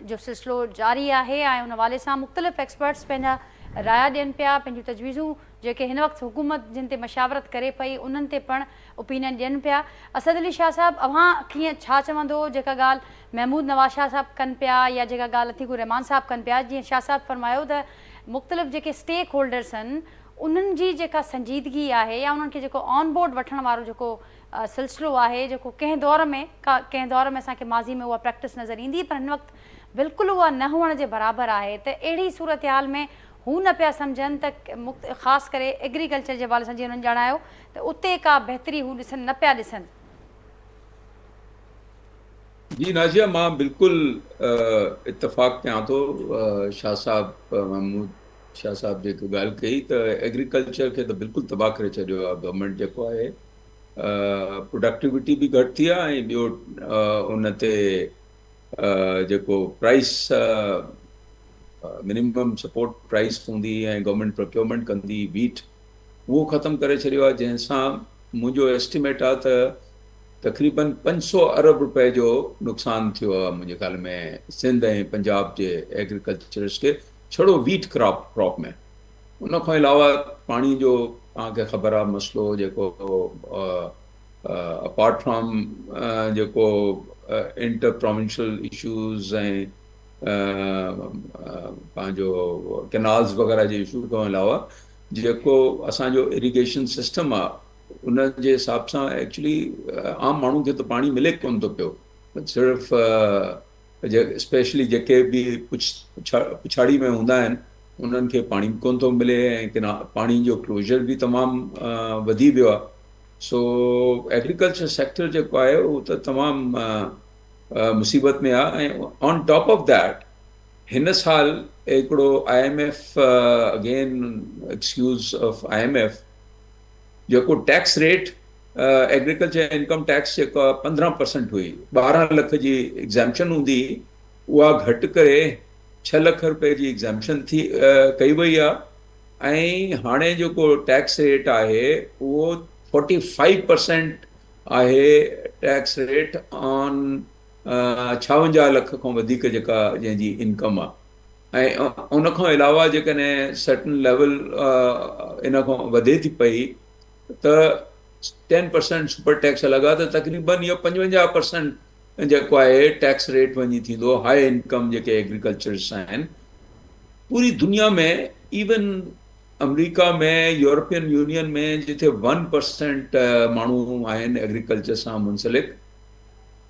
जो सिलसिलो जारी आहे ऐं उन हवाले सां मुख़्तलिफ़ एक्सपर्ट्स पंहिंजा राया ॾियनि पिया, पंहिंजूं तजवीज़ूं जेके हिन वक़्तु हुकूमत जिन ते मशावरत करे पई उन्हनि ते पिणु ओपिनियन ॾियनि पिया। असद अली शाह साहब अव्हां कीअं छा चवंदो जेका ॻाल्हि महमूद नवाज़ शाह साहब कनि पिया या जेका ॻाल्हि अतीकुर रहमान साहब कनि पिया? जीअं शाह साहब फरमायो त मुख़्तलिफ़ जेके स्टेक होल्डर्स आहिनि उन्हनि जी जेका संजीदगी आहे या उन्हनि खे जेको ऑन बोर्ड वठण वारो जेको सिलसिलो आहे, जेको कंहिं दौर में असांखे माज़ी में उहा प्रैक्टिस नज़र ईंदी, पर हिन वक़्तु बिल्कुलु उहा न हुअण जे बराबरि आहे। त अहिड़ी सूरत हाल में हू न पिया सम्झनि त ख़ासि करे एग्रीकल्चर जे हवाले सां जीअं हुननि ॼाणायो त उते का बहितरी हू ॾिसनि न पिया ॾिसनि। जी नाज़िया, मां बिल्कुलु इतफ़ाक़ कयां थो शाह साहब, महमूद शाह साहब जेको ॻाल्हि कई त एग्रीकल्चर खे त बिल्कुलु तबाह करे छॾियो आहे गवर्नमेंट जेको आहे। प्रोडक्टिविटी बि घटि थी आहे ऐं ॿियो उन ते जेको प्राइस मिनिमम सपोर्ट प्राइस हूंदी ऐं गवर्नमेंट प्रोक्योरमेंट कंदी वीट, उहो ख़तमु करे छॾियो आहे, जंहिंसां मुंहिंजो एस्टिमेट आहे त तक़रीबन 500 अरब रुपए जो नुक़सानु थियो आहे मुंहिंजे ख़्याल में सिंध ऐं पंजाब जे एग्रीकल्चरस खे, छड़ो वीट क्रॉप में। उन खां अलावा पाणी जो तव्हांखे ख़बर आहे मसइलो जेको अपार्ट फ्रॉम जेको इंटर प्रोविंशियल इशूज़ ऐं पंहिंजो कैनाल्स वग़ैरह जे इशू खां अलावा जेको असांजो इरिगेशन सिस्टम आहे उन जे हिसाब सां एक्चुअली आम माण्हू खे त पाणी मिले कोन थो पियो, सिर्फ़ु स्पेशली जेके बि पिछाड़ी में हूंदा आहिनि उन्हनि खे पाणी कोन थो मिले, ऐं पाणी जो क्लोजर बि तमामु वधी वियो आहे। सो एग्रीकल्चर सेक्टर जेको आहे उहो त तमामु मुसीबत में आहे। ऐं ऑन टॉप ऑफ दैट हिन साल हिकिड़ो IMF again excuse of IMF जेको tax rate agriculture income tax जेको 15% हुई, 12 लख जी एग्ज़ैम्पशन हूंदी, उहा घटि करे 6 लख रुपए जी एग्ज़ैम्पशन थी कई वई आहे। ऐं हाणे जेको टैक्स रेट आहे उहो 45% आहे टैक्स रेट ऑन 56 लख खां वधीक जेका जंहिंजी इनकम आहे। ऐं उन खां अलावा जेकॾहिं सर्टन लेवल इन खां वधे थी पई त 10% सुपर टैक्स लॻा त तक़रीबन इहो 55% जेको आहे टैक्स रेट वञी थींदो हाई इनकम जेके एग्रीकल्चर्स आहिनि पूरी दुनिया में। इवन अमेरिका में, यूरोपियन यूनियन में जिथे 1% माण्हू आहिनि एग्रीकल्चर सां मुंसलिक,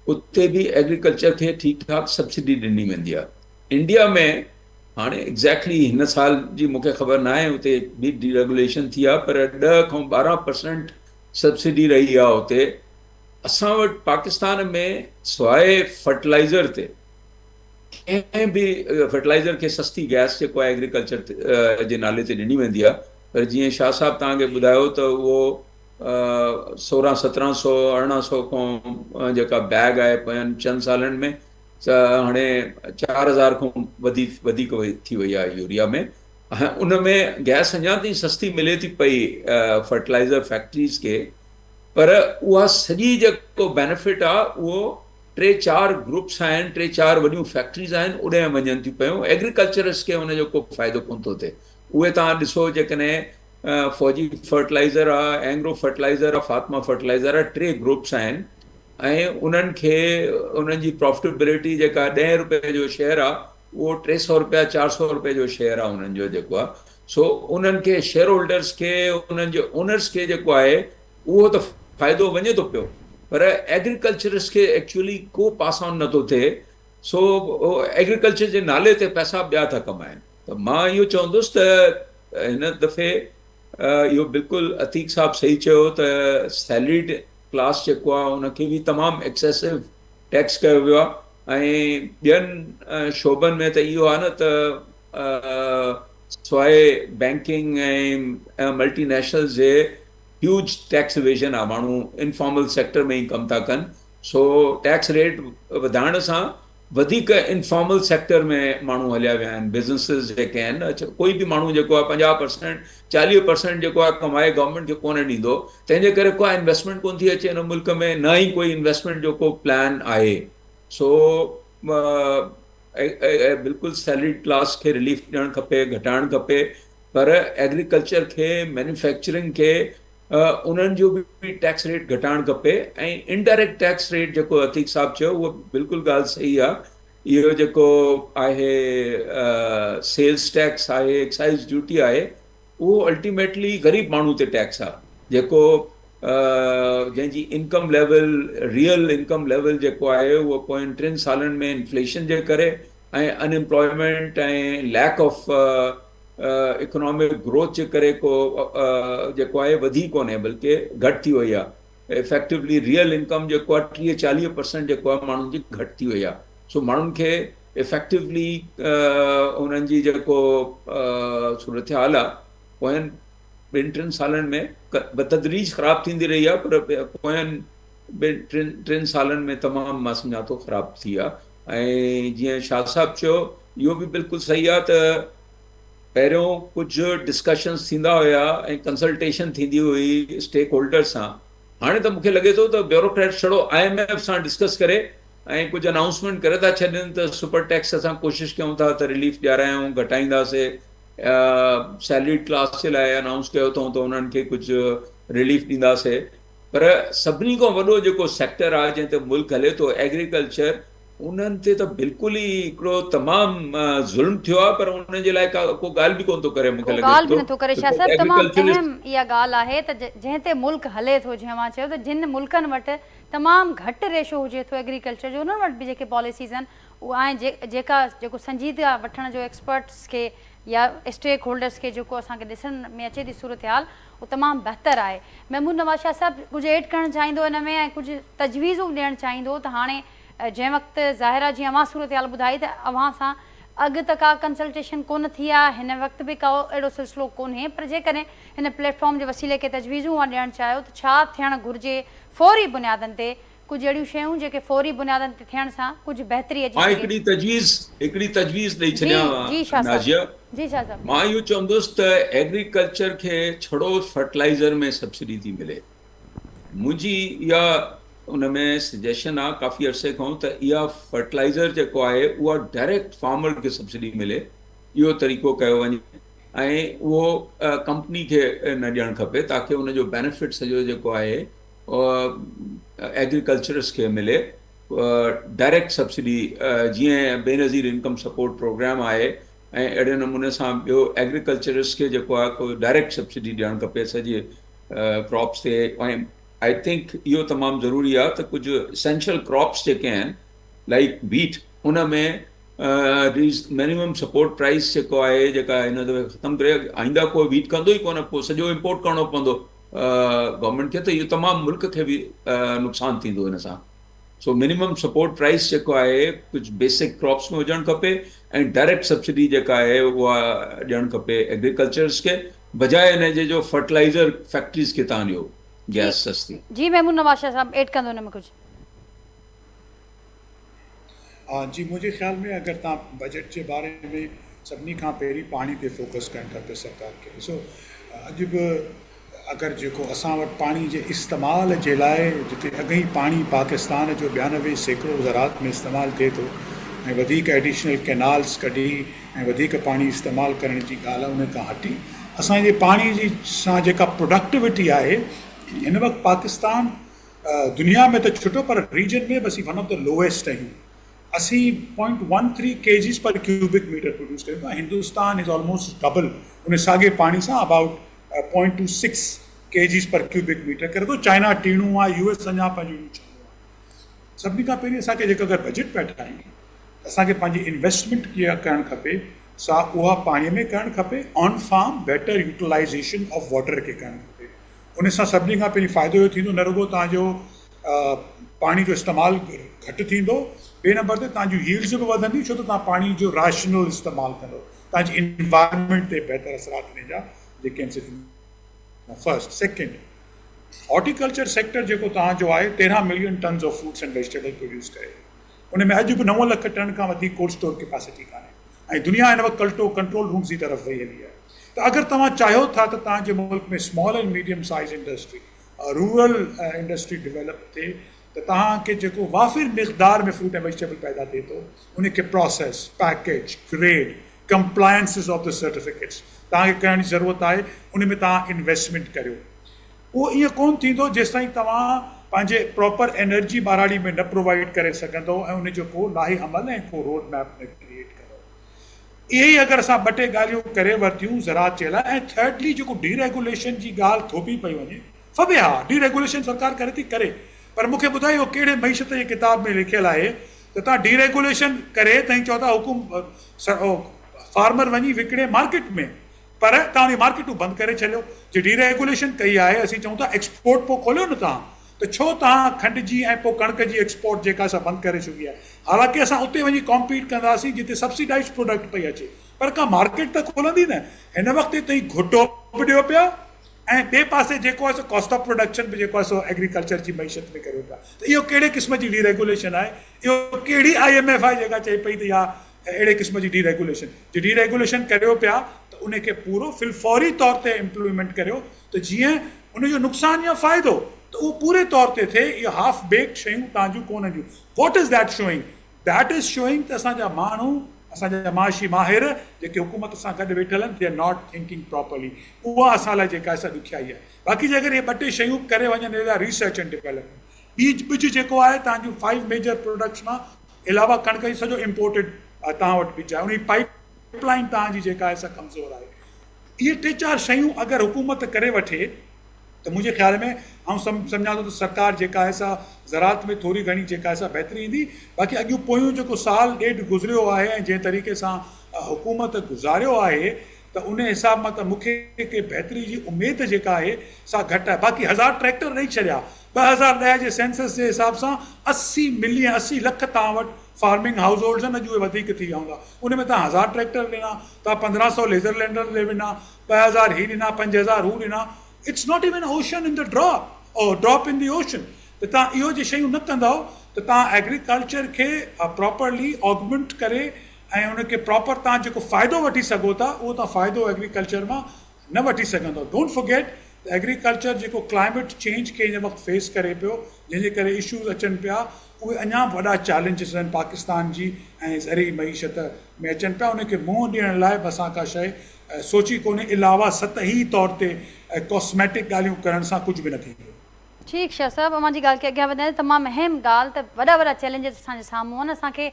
उते बि एग्रीकल्चर खे ठीकु ठाक सब्सिडी ॾिनी वेंदी आहे। इंडिया में हाणे एग्ज़ैक्टली हिन साल जी मूंखे ख़बर न आहे, उते बि डीरेगुलेशन थी आहे, पर 10 खां 12% सब्सिडी रही आहे उते। असां वटि पाकिस्तान में सवाइ फर्टिलाइज़र ते कंहिं बि फर्टिलाइज़र खे सस्ती गैस जेको आहे एग्रीकल्चर जे नाले ते ॾिनी वेंदी आहे, पर जीअं शाह साहब तव्हांखे ॿुधायो त उहो 1600-1700 1800 खां जेका बैग आहे पोयनि 4 सालनि में हाणे 4000 खां वधीक थी वई आहे यूरिया में। उन में गैस अञा ताईं सस्ती मिले थी पई फर्टिलाइज़र फैक्ट्रीज़ खे, पर उहा सॼी जेको बेनिफिट आहे उहो 3-4 ग्रुप्स आहिनि, 3-4 वॾियूं फैक्ट्रीज़ आहिनि, उॾे वञनि थियूं पियूं। एग्रीकल्चरिस्ट खे उनजो को फ़ाइदो कोन थो थिए। उहे तव्हां ॾिसो जेकॾहिं फौजी फर्टिलाइज़र आहे, एंग्रो फर्टिलाइज़र आहे, फातिमा फर्टिलाइज़र आहे, 3 ग्रुप्स आहिनि ऐं उन्हनि खे उन्हनि जी प्रॉफिटेबिलिटी जेका 10 रुपए जो शेयर आहे उहो 300 रुपया 400 रुपए जो शेयर आहे उन्हनि जो जेको आहे। सो उन्हनि खे शेयर होल्डर्स खे, उन्हनि जे ओनर्स खे जेको आहे उहो त फ़ाइदो वञे थो पियो, पर एग्रीकल्चरिस्ट खे एक्चुअली को पास ऑन नथो थिए। सो एग्रीकल्चर जे नाले ते पैसा ॿिया था कमाइनि। त मां इहो चवंदुसि त हिन दफ़े इहो बिल्कुलु अतीक साहब सही चयो त सैलरीड क्लास जेको आहे उनखे बि तमामु एक्सेसिव टैक्स कयो वियो आहे। ऐं ॿियनि शोबनि में त इहो आहे न त सवाइ बैंकिंग ऐं मल्टीनेशनल जे ह्यूज टैक्स इवेजन आहे, माण्हू इनफॉर्मल सेक्टर में ई कमु था कनि। सो टैक्स रेट वधाइण सां वधीक इनफॉर्मल सेक्टर में माण्हू हलिया विया आहिनि, बिज़नेसिस जेके आहिनि। कोई बि माण्हू जेको आहे 50% 40% जेको आहे कमाए गवर्नमेंट खे कोन ॾींदो, तंहिंजे करे को इन्वेस्टमेंट कोन थी अचे हिन मुल्क में, न ई कोई इन्वेस्टमेंट जो को प्लान आहे। सो बिल्कुलु सैलरीड क्लास खे रिलीफ ॾियणु खपे, घटाइणु खपे, पर एग्रीकल्चर खे, मैन्युफैक्चरिंग खे उन्हनि जो बि टैक्स रेट घटाइणु खपे। ऐं इनडायरेक्ट टैक्स रेट जेको अतीक साहब चयो उहो बिल्कुलु ॻाल्हि सही आहे। इहो जेको आहे सेल्स टैक्स आहे, एक्साइज़ ड्यूटी आहे, उहो अल्टीमेटली ग़रीब माण्हू ते टैक्स आहे, जेको जंहिंजी income level, real income level जेको आहे उहो पोयनि 3 सालनि में इन्फ्लेशन जे करे ऐं अनएम्प्लॉयमेंट ऐं लैक ऑफ इकोनॉमिक ग्रोथ जे करे को जेको आहे वधी कोन्हे, बल्कि घटि थी वई आहे। इफेक्टिवली रियल इनकम जेको आहे 30-40% जेको आहे माण्हुनि जी घटि थी वई आहे। सो माण्हुनि खे इफेक्टिवली उन्हनि जी जेको सूरत हाल आहे पोयनि 2-3 सालनि में बतदरीज ख़राबु थींदी रही आहे, पर पोयनि 2-3 सालनि में तमामु मां सम्झां थो ख़राबु थी आहे। ऐं जीअं शाह साहब चयो इहो बि बिल्कुलु सही आहे त पहिरियों कुझु डिस्कशन्स थींदा हुया ऐं कंसल्टेशन थींदी हुई स्टेक होल्डर्स सां. हाणे त मूंखे लॻे थो त ब्यूरोक्रेट छड़ो IMF सां डिस्कस करे ऐं कुझु अनाउंसमेंट करे था छॾनि त सुपर टैक्स असां कोशिशि कयूं था त रिलीफ ॾियारायूं, घटाईंदासीं, सैलरीड क्लास जे लाइ अनाउंस कयो अथऊं त उन्हनि खे कुझु रिलीफ ॾींदासीं. पर सभिनी खां वॾो जेको सेक्टर आहे जंहिं ते मुल्क हले थो, एग्रीकल्चर, उन्हनि ते त बिल्कुलु ई हिकिड़ो तमामु ज़ुल्म थियो आहे, पर उन जे लाइ को ॻाल्हि बि कोन थो करे. मूंखे लॻे ॻाल्हि बि नथो करे. थो शाह साहिब, तमामु अहम इहा ॻाल्हि आहे त जंहिं ते मुल्क हले थो, जीअं मां चयो त जिन मुल्कनि वटि तमामु घटि रेशो हुजे थो एग्रीकल्चर जो, उन्हनि वटि बि जेके पॉलिसीज़ आहिनि उहा जेको संजीदगा वठण जो एक्सपर्ट्स खे या स्टेक होल्डर्स खे जेको असांखे ॾिसण में अचे थी सूरत हाल, उहो तमामु बहितरु आहे. महमूद नवाज़ शाह साहिबु कुझु एड करणु चाहींदो हिन में ऐं कुझु तजवीज़ूं ॾियणु चाहींदो त हाणे जंहिं वक़्तु ज़ाहिरा जीअं अवां सूरत हाल ॿुधाई त अवां सां अॻु त का कंसल्टेशन कोन थी आहे, हिन वक़्तु बि को अहिड़ो सिलसिलो कोन्हे, पर जेकॾहिं हिन प्लेटफॉर्म जे वसीले खे तजवीज़ूं ॾियणु चाहियो त छा थियणु घुरिजे फौरी बुनियादनि ते, कुझु अहिड़ियूं शयूं जेके फौरी बुनियादनि ते थियण सां कुझु बहितरी अची सघे. हिकिड़ी तजवीज़ ॾेई छॾियां नाज़िया. जी शाह साहिब, मां इहो चवंदुसि त एग्रीकल्चर खे छड़ो फर्टिलाइज़र में सब्सिडी थी मिले. मुंहिंजी इहा उन में सजेशन आहे काफ़ी अरसे खां त इहा फर्टिलाइज़र जेको आहे उहा डायरेक्ट फार्मर खे सब्सिडी मिले, इहो तरीक़ो कयो वञे ऐं उहो कंपनी खे न ॾियणु खपे ताकी उनजो बेनिफिट सॼो जेको आहे एग्रीकल्चरिस्ट खे मिले. डायरेक्ट सब्सिडी जीअं बेनज़ीर इनकम सपोर्ट प्रोग्राम आहे ऐं अहिड़े नमूने सां ॿियो एग्रीकल्चरिस्ट खे जेको आहे कोई डायरेक्ट सब्सिडी ॾियणु खपे सॼे क्रॉप्स ते. ऐं आई थिंक इहो तमामु ज़रूरी आहे त कुझु एसेंशियल क्रॉप्स जेके आहिनि लाइक वीट, उन में मिनिमम सपोर्ट प्राइस जेको आहे जेका हिन दफ़े ख़तमु करे, आईंदा कोई वीट कंदो ई कोन, पोइ सॼो इम्पोर्ट करिणो पवंदो गवर्नमेंट खे, त इहो तमामु मुल्क खे बि नुक़सानु थींदो हिन सां. सो मिनिमम सपोर्ट प्राइस जेको आहे कुझु बेसिक क्रॉप्स में हुजणु खपे ऐं डायरेक्ट सब्सिडी जेका आहे उहा ॾियणु खपे एग्रीकल्चर्स खे, बजाए हिन जे जो फर्टिलाइज़र फैक्ट्रीज़ खे तव्हां ॾियो गैस सस्ती. जी महमूद नवाज़ शाह साहब एड कंदो हिन में कुझु. जी, मुंहिंजे ख़्याल में अगरि तव्हां बजट जे बारे में सभिनी खां पहिरीं पाणी ते फोकस करणु खपे सरकार खे. ॾिसो, अॼु बि अगरि जेको असां वटि पाणी जे इस्तेमाल जे लाइ, जिते अॻई पाणी पाकिस्तान जो 92% ज़रात में इस्तेमालु थिए थो ऐं वधीक एडिशनल कैनाल्स कढी ऐं वधीक पाणी इस्तेमालु करण जी ॻाल्हि आहे, उन खां हटी असांजे पाणी जी सां जेका प्रोडक्टिविटी आहे, हिन वक़्तु पाकिस्तान दुनिया में त छुटो पर रीजन में बि वन ऑफ द लोएस्ट आहियूं. असीं 0.13 kgs पर क्यूबिक मीटर प्रोड्यूस कयूं था. हिंदुस्तान इज़ ऑलमोस्ट डबल उन साॻे पाणी सां अबाउट 0.26 kgs पर क्यूबिक मीटर करे थो. चाइना टीणूं आहे, US अञा पंहिंजो. सभिनी खां पहिरीं असांखे जेको अगरि बजट पिया ठाहियूं, असांखे पंहिंजी इन्वेस्टमेंट कीअं करणु खपे, उहा पाणीअ में करणु खपे. On farm better utilization of water खे करणु खपे. उन सां सभिनी खां पहिरीं फ़ाइदो इहो थींदो, न रुॻो तव्हांजो पाणी जो इस्तेमालु घटि थींदो, ॿिए नंबर ते तव्हांजूं यील्ड्स बि वधंदी, छो त तव्हां पाणी जो राशनल इस्तेमालु कंदो. तव्हांजी इन्वायरमेंट ते बहितर असरात इन जा जेके आहिनि. फर्स्ट. सेकेंड, हॉर्टिकल्चर सेक्टर जेको तव्हांजो आहे 13 million tons of fruits and vegetable produce करे, उन में अॼु बि 9 लख टन खां वधीक कोल्ड स्टोर कैपेसिटी कान्हे ऐं दुनिया हिन वक़्तु कंट्रोल रूम्स जी तरफ़ वही हली आहे. त अगरि तव्हां चाहियो था त तव्हांजे मुल्क में small and medium size industry, rural industry develop थिए, त तव्हांखे जेको वाफ़िर मिक़दार में फ्रूट ऐं वेजिटेबल पैदा थिए थो, उनखे process, package, grade, compliances of the certificates तव्हांखे करण जी ज़रूरत आहे. उन में तव्हां इन्वेस्टमेंट करियो. उहो ईअं कोन थींदो जेसिताईं तव्हां पंहिंजे प्रॉपर एनर्जी ॿाराड़ी में न प्रोवाइड करे सघंदो ऐं उनजो को लाहे अमल ऐं को रोड मैप न क्रिएट करो. इहे ई अगरि असां 2 ॻाल्हियूं करे वरितियूं ज़रात जे लाइ. ऐं थर्डली, जेको डीरेगुलेशन जी ॻाल्हि थोपी पई वञे, फबे हा, डीरेगुलेशन सरकार करे थी करे, पर मूंखे ॿुधायो कहिड़े मईशत जे किताब में लिखियलु आहे त तव्हां डीरेगुलेशन करे तव्हां चओ था फार्मर वञी विकिणे मार्केट में, पर तव्हां मार्केटूं बंदि करे छॾियो. जे डीरेगुलेशन कई आहे, असीं चऊं था एक्सपोर्ट पोइ खोलियो न तव्हां, त छो तव्हां खंड जी ऐं पोइ कणिक जी एक्सपोर्ट जेका असां बंदि करे चुकी आहे. हालांकि असां उते वञी कॉम्पीट कंदासीं जिते सब्सिडाइज़ प्रोडक्ट पई अचे, पर का मार्केट त खोलंदी न. हिन वक़्तु ताईं घुटो बि ॾियो पिया ऐं ॿिए पासे जेको आहे सो कॉस्ट ऑफ प्रोडक्शन बि जेको आहे सो एग्रीकल्चर जी मईशत में करियो पिया त इहो कहिड़े क़िस्म जी डीरेगुलेशन आहे इहो कहिड़ी IMF आहे जेका चई पई त इहा अहिड़े क़िस्म जी डीरेगुलेशन करियो पिया त उनखे पूरो फिलफौरी तौर ते इम्प्लीमेंट करियो त जीअं उनजो नुक़सानु या फ़ाइदो त उहो पूरे तौर ते थिए इहो हाफ बेक्ड शयूं तव्हांजूं कोन जूं what is that showing that is showing त असांजा माण्हू असांजा माशी माहिर जेके हुकूमत सां गॾु वेठल आहिनि they are not thinking properly उहा असां लाइ जेका आहे ॾुखियाई आहे बाक़ी जे अगरि इहे ॿ टे शयूं करे वञनि रिसर्च एंड डेवलपमेंट ॿिज जेको आहे तव्हांजूं 5 मेजर प्रोडक्ट्स मां अलावा कणिक जी सॼो इम्पोर्टेड तव्हां वटि ॿिज आहे उन पाइप लाइन तव्हांजी जेका आहे सा कमज़ोर आहे इहे 3-4 शयूं अगरि हुकूमत करे वठे त मुंहिंजे ख़्याल में आउं सम्झां थो त सरकार जेका आहे सा ज़रात में थोरी घणी जेका आहे सा बहितरी ईंदी बाक़ी अॻियूं पोयूं जेको साल ॾेढ गुज़रियो आहे ऐं जंहिं तरीक़े सां हुकूमत गुज़ारियो आहे त उन हिसाब मां त मूंखे के बहितरी जी उमेद जेका आहे सा घटि आहे बाक़ी 1000 ट्रैक्टर ॾेई छॾिया 2010 जे सेंसस जे हिसाब सां 80 लख तव्हां वटि फार्मिंग हाउस होल्ड्स आहिनि अॼु उहे वधीक थी विया हूंदा उन में तव्हां 1000 ट्रैक्टर ॾिना तव्हां 1500 लेज़र लैंडर ॾिना 2000 ही ॾिना 5000 हू ॾिना it's not even ocean in the drop in the ocean त तव्हां इहो जे शयूं न कंदव त तव्हां एग्रीकल्चर खे प्रॉपरली ऑगमेंट करे ऐं उनखे प्रॉपर तव्हां जेको फ़ाइदो वठी सघो था उहो तव्हां फ़ाइदो एग्रीकल्चर मां न वठी सघंदो डोंट फॉरगेट एग्रीकल्चर जेको क्लाइमेट चेंज खे हिन वक़्तु फेस करे पियो जंहिंजे करे इशूज़ अचनि पिया उहे अञा वॾा चैलेंजिस आहिनि पाकिस्तान जी ऐं ज़रई मईशत में अचनि पिया उनखे मुंहुं ॾियण लाइ बि असां का शइ सोची कोन्हे अलावा सतही तौर ते कॉस्मेटिक ॻाल्हियूं करण सां कुझु बि न थींदो ठीकु शाह साहिबु अमां जी ॻाल्हि खे अॻियां वधाए तमामु अहम ॻाल्हि त वॾा चैलेंजिस असांजे साम्हूं आहिनि असांखे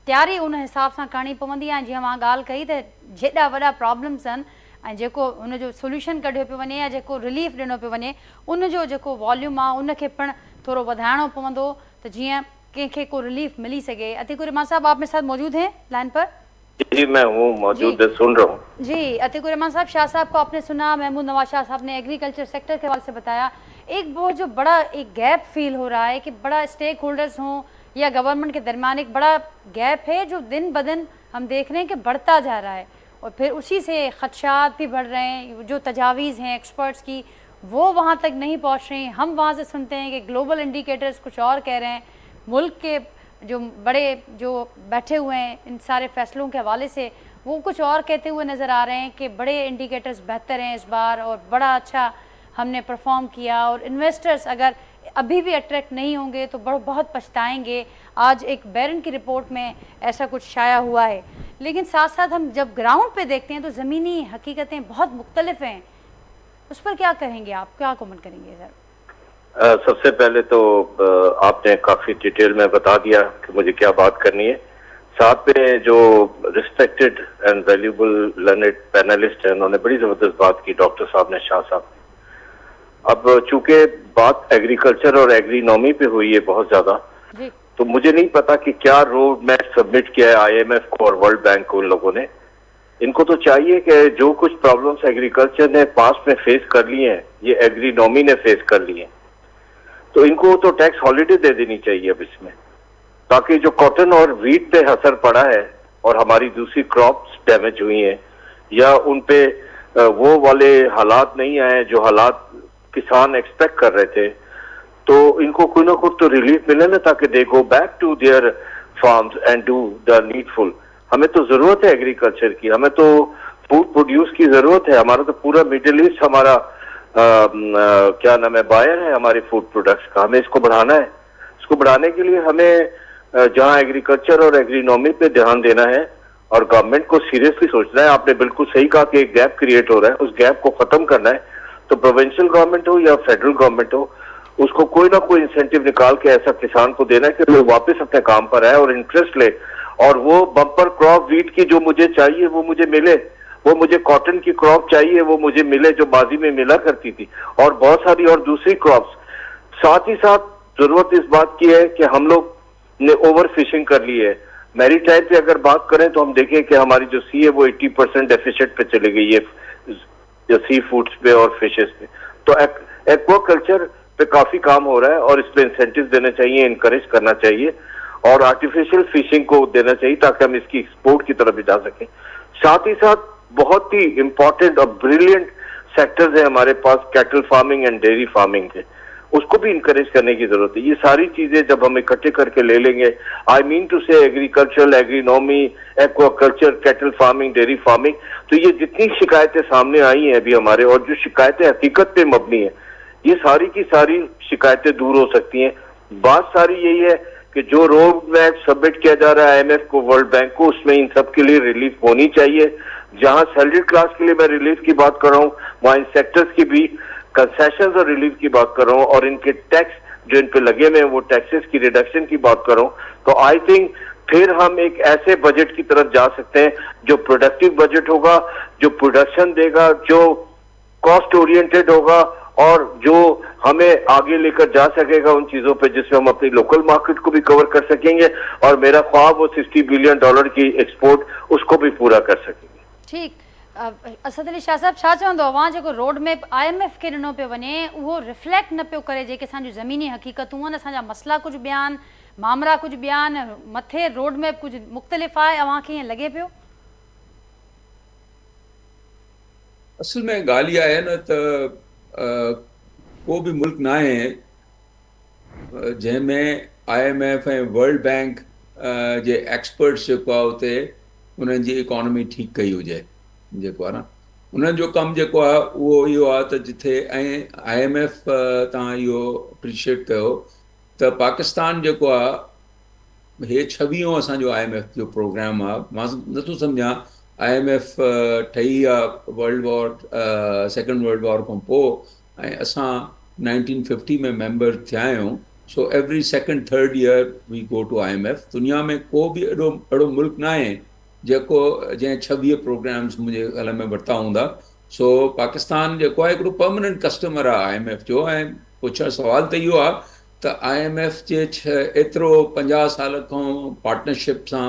तयारी उन हिसाब सां करणी पवंदी आहे जीअं मां ॻाल्हि कई त जेॾा वॾा प्रॉब्लम्स आहिनि ऐं जेको उनजो सोल्यूशन कढियो पियो वञे या जेको रिलीफ ॾिनो पियो वञे उनजो जेको वॉल्यूम आहे उनखे पिणु थोरो वधाइणो पवंदो त जीअं कंहिंखे को रिलीफ मिली सके अतीक रहमान साहब आप मेरे साथ मौजूद हैं लाइन पर जी मैं हूँ मौजूद है सुन रहा हूँ जी अतीक रहमान साहब शाह साहब को आपने सुना महमूद नवाज शाह साहब ने एग्रीकल्चर सेक्टर के हवाले से बताया एक बहुत जो बड़ा एक गैप फील हो रहा है कि बड़ा स्टेक होल्डर्स हों या गवर्नमेंट के दरमियान एक बड़ा गैप है जो दिन ब दिन हम देख रहे हैं कि बढ़ता जा रहा है और फिर उसी से खदशात भी बढ़ रहे हैं जो तजावीज़ हैं एक्सपर्ट्स की वो वहाँ तक नहीं पहुँच रही हम वहाँ से सुनते हैं कि ग्लोबल इंडिकेटर्स कुछ और कह रहे हैं मुल्क के जो बड़े जो बैठे हुए हैं इन सारे फैसलों के हवाले से वो कुछ और कहते हुए नज़र आ रहे हैं कि बड़े इंडिकेटर्स बेहतर हैं इस बार और बड़ा अच्छा हमने परफॉर्म किया और इन्वेस्टर्स अगर अभी भी अट्रैक्ट नहीं होंगे तो बहुत पछताएंगे आज एक बैरन की रिपोर्ट में ऐसा कुछ शाया हुआ है लेकिन साथ साथ हम जब ग्राउंड पे देखते हैं तो ज़मीनी हकीकतें बहुत मुख्तलिफ हैं उस पर क्या कहेंगे आप क्या कमेंट करेंगे सर सबसे पहले तो आपने काफ़ी डिटेल में बता दिया कि मुझे क्या बात करनी है साथ में जो respected and valuable learned panellist हैं उन्होंने बड़ी ज़बरदस्त बात की डॉक्टर साहब ने शाह साहब अब चूंकि बात एग्रीकल्चर और एग्रीनॉमी पे हुई है बहुत ज़्यादा तो मुझे नहीं पता कि क्या रोड मैप सबमिट किया है IMF को और वर्ल्ड बैंक को उन लोगों ने इनको तो चाहिए कि जो कुछ प्रॉब्लम्स एग्रीकल्चर ने पास्ट में फेस कर लिए हैं ये एग्रीनॉमी ने फेस कर लिए हैं तो इनको तो टैक्स हॉलिडे दे देनी चाहिए अब इसमें ताकि जो कॉटन और वीट पे असर पड़ा है और हमारी दूसरी क्रॉप्स डैमेज हुई हैं या उन पे वो वाले हालात नहीं आए जो हालात किसान एक्सपेक्ट कर रहे थे तो इनको कोई ना कोई तो रिलीफ मिले ना ताकि they go back to their farms and do the needful हमें तो जरूरत है एग्रीकल्चर की हमें तो फूड प्रोड्यूस की जरूरत है हमारा तो पूरा मिडिल ईस्ट हमारा क्या नाम है बायर है हमारे फूड प्रोडक्ट्स का हमें इसको बढ़ाना है इसको बढ़ाने के लिए हमें जहां एग्रीकल्चर और एग्रीनॉमी पे ध्यान देना है और गवर्नमेंट को सीरियसली सोचना है आपने बिल्कुल सही कहा कि एक गैप क्रिएट हो रहा है उस गैप को खत्म करना है तो प्रोविंशियल गवर्नमेंट हो या फेडरल गवर्नमेंट हो उसको कोई ना कोई इंसेंटिव निकाल के ऐसा किसान को देना है कि वो वापस अपने काम पर आए और इंटरेस्ट ले और वो बम्पर क्रॉप वीट की जो मुझे चाहिए वो मुझे मिले वो मुझे कॉटन की क्रॉप चाहिए वो मुझे मिले जो बाजी में मिला करती थी और बहुत सारी और दूसरी क्रॉप्स साथ ही साथ जरूरत इस बात की है कि हम लोग ने ओवर फिशिंग कर ली है मैरीटाइम पे अगर बात करें तो हम देखें कि हमारी जो सी है वो 80% डेफिसिट पे चली गई है सी फूड्स पे और फिशेस पे तो एक्वाकल्चर पे काफी काम हो रहा है और इस पे इंसेंटिव देने चाहिए इनकरेज करना चाहिए और आर्टिफिशियल फिशिंग को देना चाहिए ताकि हम इसकी एक्सपोर्ट की तरफ भी जा सकें साथ ही साथ बहुत ही इंपॉर्टेंट और ब्रिलियंट सेक्टर्स हैं हमारे पास, cattle farming and dairy farming के, उसको भी इंकरेज करने की जरूरत है। ये सारी चीजें जब हम इकट्ठे करके ले लेंगे, I mean to say agricultural, agronomy, aquaculture, cattle farming, dairy farming, तो ये जितनी शिकायतें सामने आई हैं अभी हमारे, और जो शिकायतें हकीकत पे मबनी है, ये सारी की सारी शिकायतें दूर हो सकती हैं। बात सारी यही है कि जो रोड मैप सबमिट किया जा रहा है IMF को, वर्ल्ड बैंक को, उसमें इन सब के लिए रिलीफ होनी चाहिए। जहां सैलरी क्लास के लिए मैं रिलीफ की बात कर रहा हूँ, वहां इन सेक्टर्स की भी कंसेशंस और रिलीफ की बात कर रहा हूँ, और इनके टैक्स जो इन पे लगे हुए हैं वो टैक्सेस की रिडक्शन की बात कर रहा हूँ। तो आई थिंक फिर हम एक ऐसे बजट की तरफ जा सकते हैं जो प्रोडक्टिव बजट होगा, जो प्रोडक्शन देगा, जो कॉस्ट ओरिएंटेड होगा, और जो हमें आगे लेकर जा सकेगा उन चीजों पे जिसमें हम अपनी लोकल मार्केट को भी कवर कर सकेंगे, और मेरा ख्वाब वो $60 बिलियन की एक्सपोर्ट उसको भी पूरा कर सकेंगे। ठीक, असद अली शाह साहब छा चवंदो, अवां जेको रोड मैप IMF खे ॾिनो पियो वञे उहो रिफ्लेक्ट न पियो करे जेके असांजूं ज़मीनी हक़ीक़तूं आहिनि, असांजा मसइला कुझु ॿिया आहिनि, मामला कुझु ॿिया आहिनि, मथे रोड मैप कुझु मुख़्तलिफ़ आहे, अवां खे ईअं लॻे पियो? असल में ॻाल्हि इहा आहे न त को बि मुल्क न आहे जंहिंमें IMF ऐं वर्ल्ड बैंक जे एक्सपर्ट्स जेको आहे उते उन्हनि जी इकॉनमी ठीकु कई हुजे, जेको आहे न उन्हनि जो कमु जेको आहे उहो इहो आहे त जिथे, ऐं IMF तव्हां इहो अप्रिशिएट कयो त पाकिस्तान जेको आहे, हे 26हों असांजो IMF जो प्रोग्राम आहे। मां नथो सम्झां IMF ठही आहे सेकेंड वर्ल्ड वॉर खां पोइ, ऐं असां 1950 में मेंबर थिया आहियूं। So every second third year we go to IMF। दुनिया में को बि अहिड़ो मुल्क न आहे जेको जंहिं 26 प्रोग्राम्स मुंहिंजे ख़्याल में वरिता हूंदा। सो पाकिस्तान जेको आहे हिकिड़ो परमानेंट कस्टमर आहे IMF जो, ऐं पुछणु सुवाल त इहो आहे त IMF जे एतिरो 50 साल खां पार्टनरशिप सां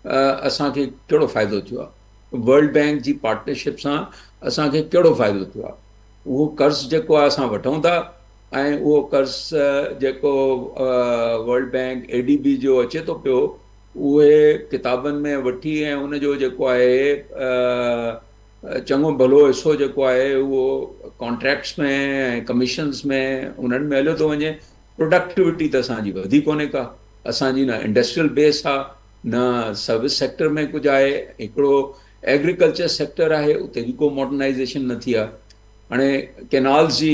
असांखे कहिड़ो फ़ाइदो थियो आहे? वर्ल्ड बैंक जी पार्टनरशिप सां असांखे कहिड़ो फ़ाइदो थियो आहे? उहो कर्ज़ु जेको आहे असां वठूं था, ऐं उहो कर्ज़ु जेको वर्ल्ड बैंक ADB जो अचे थो पियो, उहे किताबनि में वठी ऐं उनजो जेको आहे चङो भलो हिसो जेको आहे उहो कॉन्ट्रैक्ट्स में ऐं कमीशन्स में उन्हनि में हलियो थो वञे। प्रोडक्टिविटी त असांजी वधी कोन्हे का, असांजी न इंडस्ट्रियल बेस आहे, न सर्विस सेक्टर में कुझु आहे। हिकिड़ो एग्रीकल्चर सेक्टर आहे, उते बि को मॉडर्नाइज़ेशन न थी आहे। हाणे कैनाल्स जी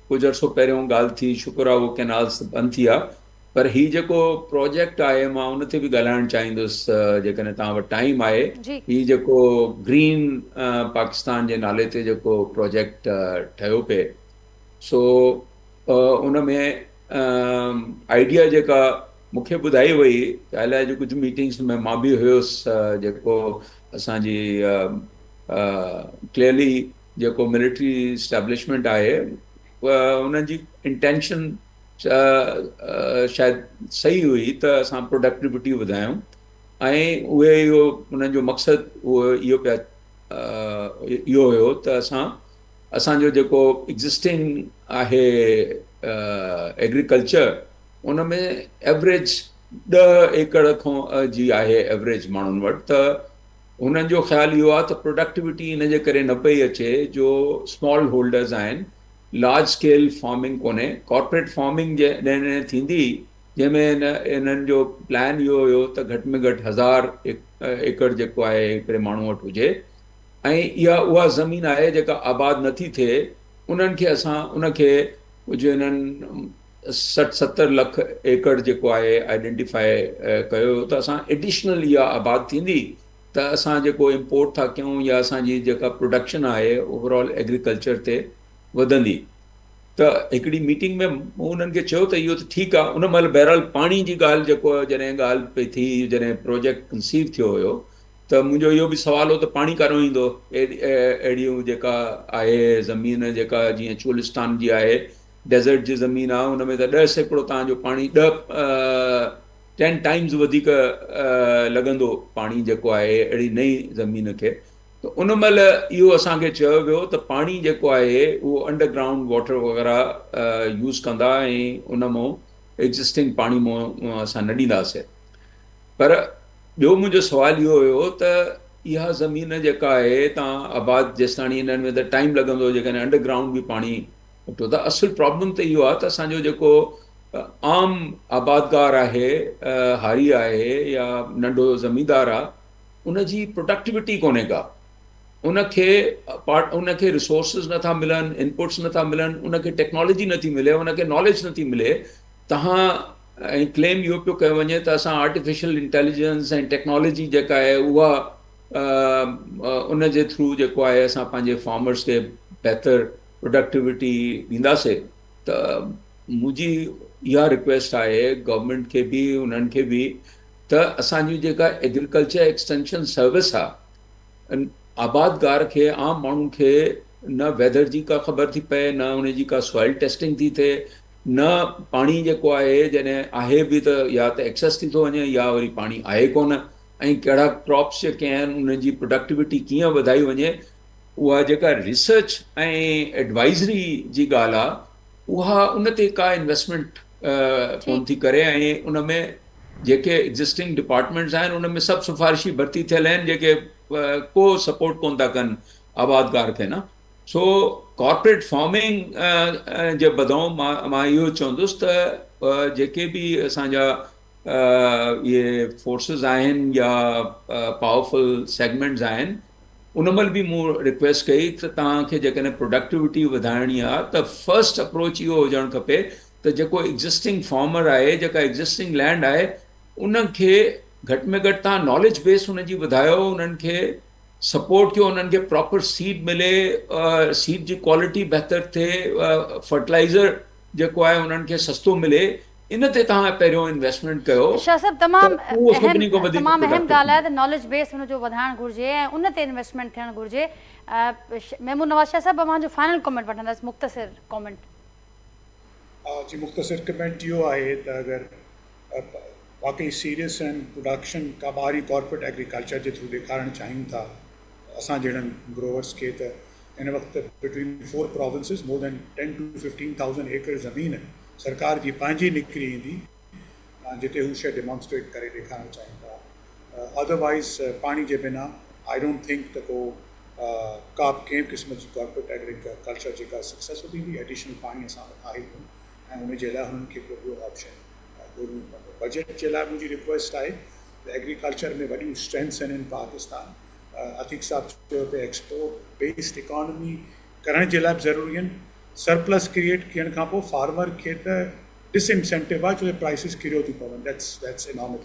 कुझु अर्सो पहिरियों ॻाल्हि थी, शुक्र आहे उहो कैनाल्स बंदि थी आहे, पर हीउ जेको प्रोजेक्ट आहे मां उन ते बि ॻाल्हाइणु चाहींदुसि जेकॾहिं तव्हां वटि टाइम आहे। हीउ जेको ग्रीन पाकिस्तान जे नाले ते जेको प्रोजेक्ट ठहियो पिए, सो उन में आइडिया जेका मूंखे ॿुधाई वई, अलाए जो कुझु मीटिंग्स में मां बि हुयुसि, जेको असांजी क्लियरली जेको मिलिट्री इस्टेब्लिशमेंट आहे उन्हनि जी इंटेंशन शायदि सही हुई त असां प्रोडक्टिविटी वधायूं, ऐं उहे इहो उन्हनि जो मक़सदु उहो इहो पिया इहो हुयो त असांजो जेको एग्ज़िस्टिंग आहे एग्रीकल्चर, उन में एवरेज 10 एकड़ खां जी आहे एवरेज माण्हुनि वटि। त हुननि जो ख़्यालु इहो आहे त प्रोडक्टिविटी इन जे करे न पई अचे जो स्मॉल होल्डर्स आहिनि, लार्ज स्केल फार्मिंग कोन्हे। कॉर्पोरेट फार्मिंग जॾहिं थींदी, जंहिंमें इन्हनि जो प्लान इहो हुयो त घटि में घटि 1000 एकड़ जेको आहे हिकिड़े माण्हू वटि हुजे, ऐं इहा उहा ज़मीन आहे जेका आबाद नथी थिए, उन्हनि खे असां उनखे कुझु इन्हनि 60-70 लख एकड़ जेको आहे आइडेंटिफाई कयो त असां एडिशनल इहा आबाद थींदी त असां जेको इम्पोर्ट था कयूं या असांजी जेका प्रोडक्शन आहे ओवरऑल एग्रीकल्चर ते वधंदी। त हिकिड़ी मीटिंग में मूं उन्हनि खे चयो त इहो त ठीकु आहे। उन महिल बहरहाल पाणी जी ॻाल्हि जेको जॾहिं ॻाल्हि पई थी, जॾहिं प्रोजेक्ट कंसीव थियो हुयो, त मुंहिंजो इहो बि सुवाल हो त पाणी काॾों ईंदो? अहिड़ियूं जेका आहे ज़मीन जेका जीअं चोलिस्तान जी आहे, डेज़र्ट जी ज़मीन आहे, उन में त 10 सैकड़ो तव्हांजो पाणी 10 टाइम्स वधीक लॻंदो पाणी जेको आहे अहिड़ी नई ज़मीन खे। त उन महिल इहो असांखे चयो वियो त पाणी जेको आहे उहो अंडरग्राउंड वाटर वग़ैरह यूज़ कंदा, ऐं उन मां एग्ज़िस्टिंग पाणी मां असां न ॾींदासीं। पर ॿियो मुंहिंजो सुवालु इहो हुयो त इहा ज़मीन जेका आहे तव्हां आबाद जेसिताणी इन्हनि में त टाइम लॻंदो जेकॾहिं अंडरग्राउंड बि पाणी वठो त असुलु प्रॉब्लम त इहो आहे त असांजो जेको आम आबादगार आहे हारी आहे या नंढो ज़मींदार आहे उनजी प्रोडक्टिविटी कोन्हे का उनखे रिसोर्सिस नथा मिलनि, इनपुट्स नथा मिलनि, उनखे टेक्नोलॉजी नथी मिले, उनखे नॉलेज नथी मिले। तव्हां ऐं क्लेम इहो पियो कयो वञे त असां आर्टिफिशियल इंटेलिजेंस ऐं टेक्नोलॉजी जेका आहे उहा उन जे थ्रू जेको आहे असां पंहिंजे फार्मर्स खे बहितर प्रोडक्टिविटी ॾींदासीं। त मुंहिंजी इहा रिक्वेस्ट आहे गवर्नमेंट खे बि उन्हनि खे बि त असांजी जेका एग्रीकल्चर एक्सटेंशन सर्विस आहे आबादगार खे आम माण्हू खे न वेदर जी का ख़बर थी पए, न उनजी का सॉइल टेस्टिंग थी थिए, न पाणी जेको आहे जॾहिं आहे बि त या त एक्सेस थी थो वञे या वरी पाणी आहे कोन, ऐं कहिड़ा क्रॉप्स जेके आहिनि उन्हनि जी प्रोडक्टिविटी कीअं वधाई वञे। उहा जेका रिसर्च ऐं एडवाइज़री जी ॻाल्हि आहे उहा उन ते का इन्वेस्टमेंट कोन थी करे, ऐं उन में जेके एग्ज़िस्टिंग डिपार्टमेंट्स आहिनि उन में सभु सिफारिशी भर्ती थियल आहिनि जेके को सपोर्ट कोन था कनि आबादगार खे न। सो कॉर्पोरेट फार्मिंग जे बदौं मां इहो चवंदुसि त जेके बि असांजा इहे फोर्सिस आहिनि या पावरफुल सेगमेंट्स आहिनि उन महिल बि मूं रिक्वेस्ट कई त तव्हांखे जेकॾहिं प्रोडक्टिविटी वधाइणी आहे त फर्स्ट अप्रोच इहो हुजणु खपे त जेको एग्ज़िस्टिंग फार्मर आहे, जेका एग्ज़िस्टिंग लैंड आहे, उनखे घटि में घटि तव्हां नॉलेज बेस उनजी वधायो, उन्हनि खे सपोर्ट कयो, उन्हनि खे प्रॉपर सीड मिले, सीड जी क्वालिटी बहितर थिए, फर्टिलाइज़र जेको आहे उन्हनि खे सस्तो मिले, इन ते तव्हां पहिरियों इन्वेस्टमेंट कयो। शाह साहब तमामु अहम ॻाल्हि आहे त नॉलेज बेस हुनजो वधाइणु घुरिजे ऐं उन ते इन्वेस्टमेंट थियणु घुरिजे। महमूद नवाज़ शाह साहब मां जो फाइनल कमेंट वठंदसि, मुख़्तसिर कमेंट। जी मुख़्तसिर कमेंट इहो आहे त अगरि वाकई सीरियस आहिनि प्रोडक्शन का ॿाहिरी कॉर्पोरेट एग्रीकल्चर जे थ्रू ॾेखारणु चाहियूं था असां जहिड़नि ग्रोवर्स खे, त हिन वक़्तु बिटवीन 4 प्रोविंसिस मोर देन 10 to 15,000 एकड़ ज़मीन सरकार जी पंहिंजी निकिरी ईंदी जिते हू शइ डेमॉन्स्ट्रेट करे ॾेखारणु चाहिनि था। अदरवाइज़ पाणी जे बिना आई डोंट थिंक त को का कंहिं क़िस्म जी कॉर्पोरेट एग्रीकल्चर जेका सक्सेसफुल थींदी। एडिशनल पाणी असां वटि आहे कोन ऐं उनजे लाइ हुननि खे को ॿियो ऑप्शन ॻोल्हणो पवंदो। बजट जे लाइ मुंहिंजी रिक्वेस्ट आहे त एग्रीकल्चर में वॾियूं स्ट्रेंथ्स आहिनि इन पाकिस्तान। अतीक साहब चयो त एक्सपोर्ट बेस्ड इकॉनमी करण जे लाइ बि ज़रूरी आहिनि। सरप्लस क्रिएट थियण खां पोइ फार्मर खे त डिसइंसेंटिव आहे छो त प्राइसिस किरियो थी पवनि। दैट्स इनॉर्मल।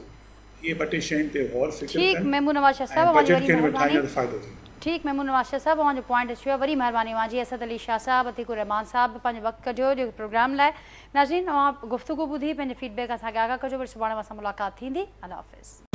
इहे ॿ टे शयुनि ते गौर फिक्र कनि। महमूद नवाज़ शाह साहब बजट खे ठाहिण जो फ़ाइदो थींदो। ठीक, महमूद नवाज़ शाह साहब मुझे पॉइंट अचो, वरी मेहरबानी जी असद अली शाह साहब, अतीकुर रहमान साहब पंहिंजो वक्त कढियो जो प्रोग्राम लाइ। नाज़रीन गुफ्तगू ॿुधी पंहिंजे फीडबैक असांखे आगाह कजो, वरी सुभाणे असां मुलाक़ात थींदी। अल्लाह हाफ़िज़।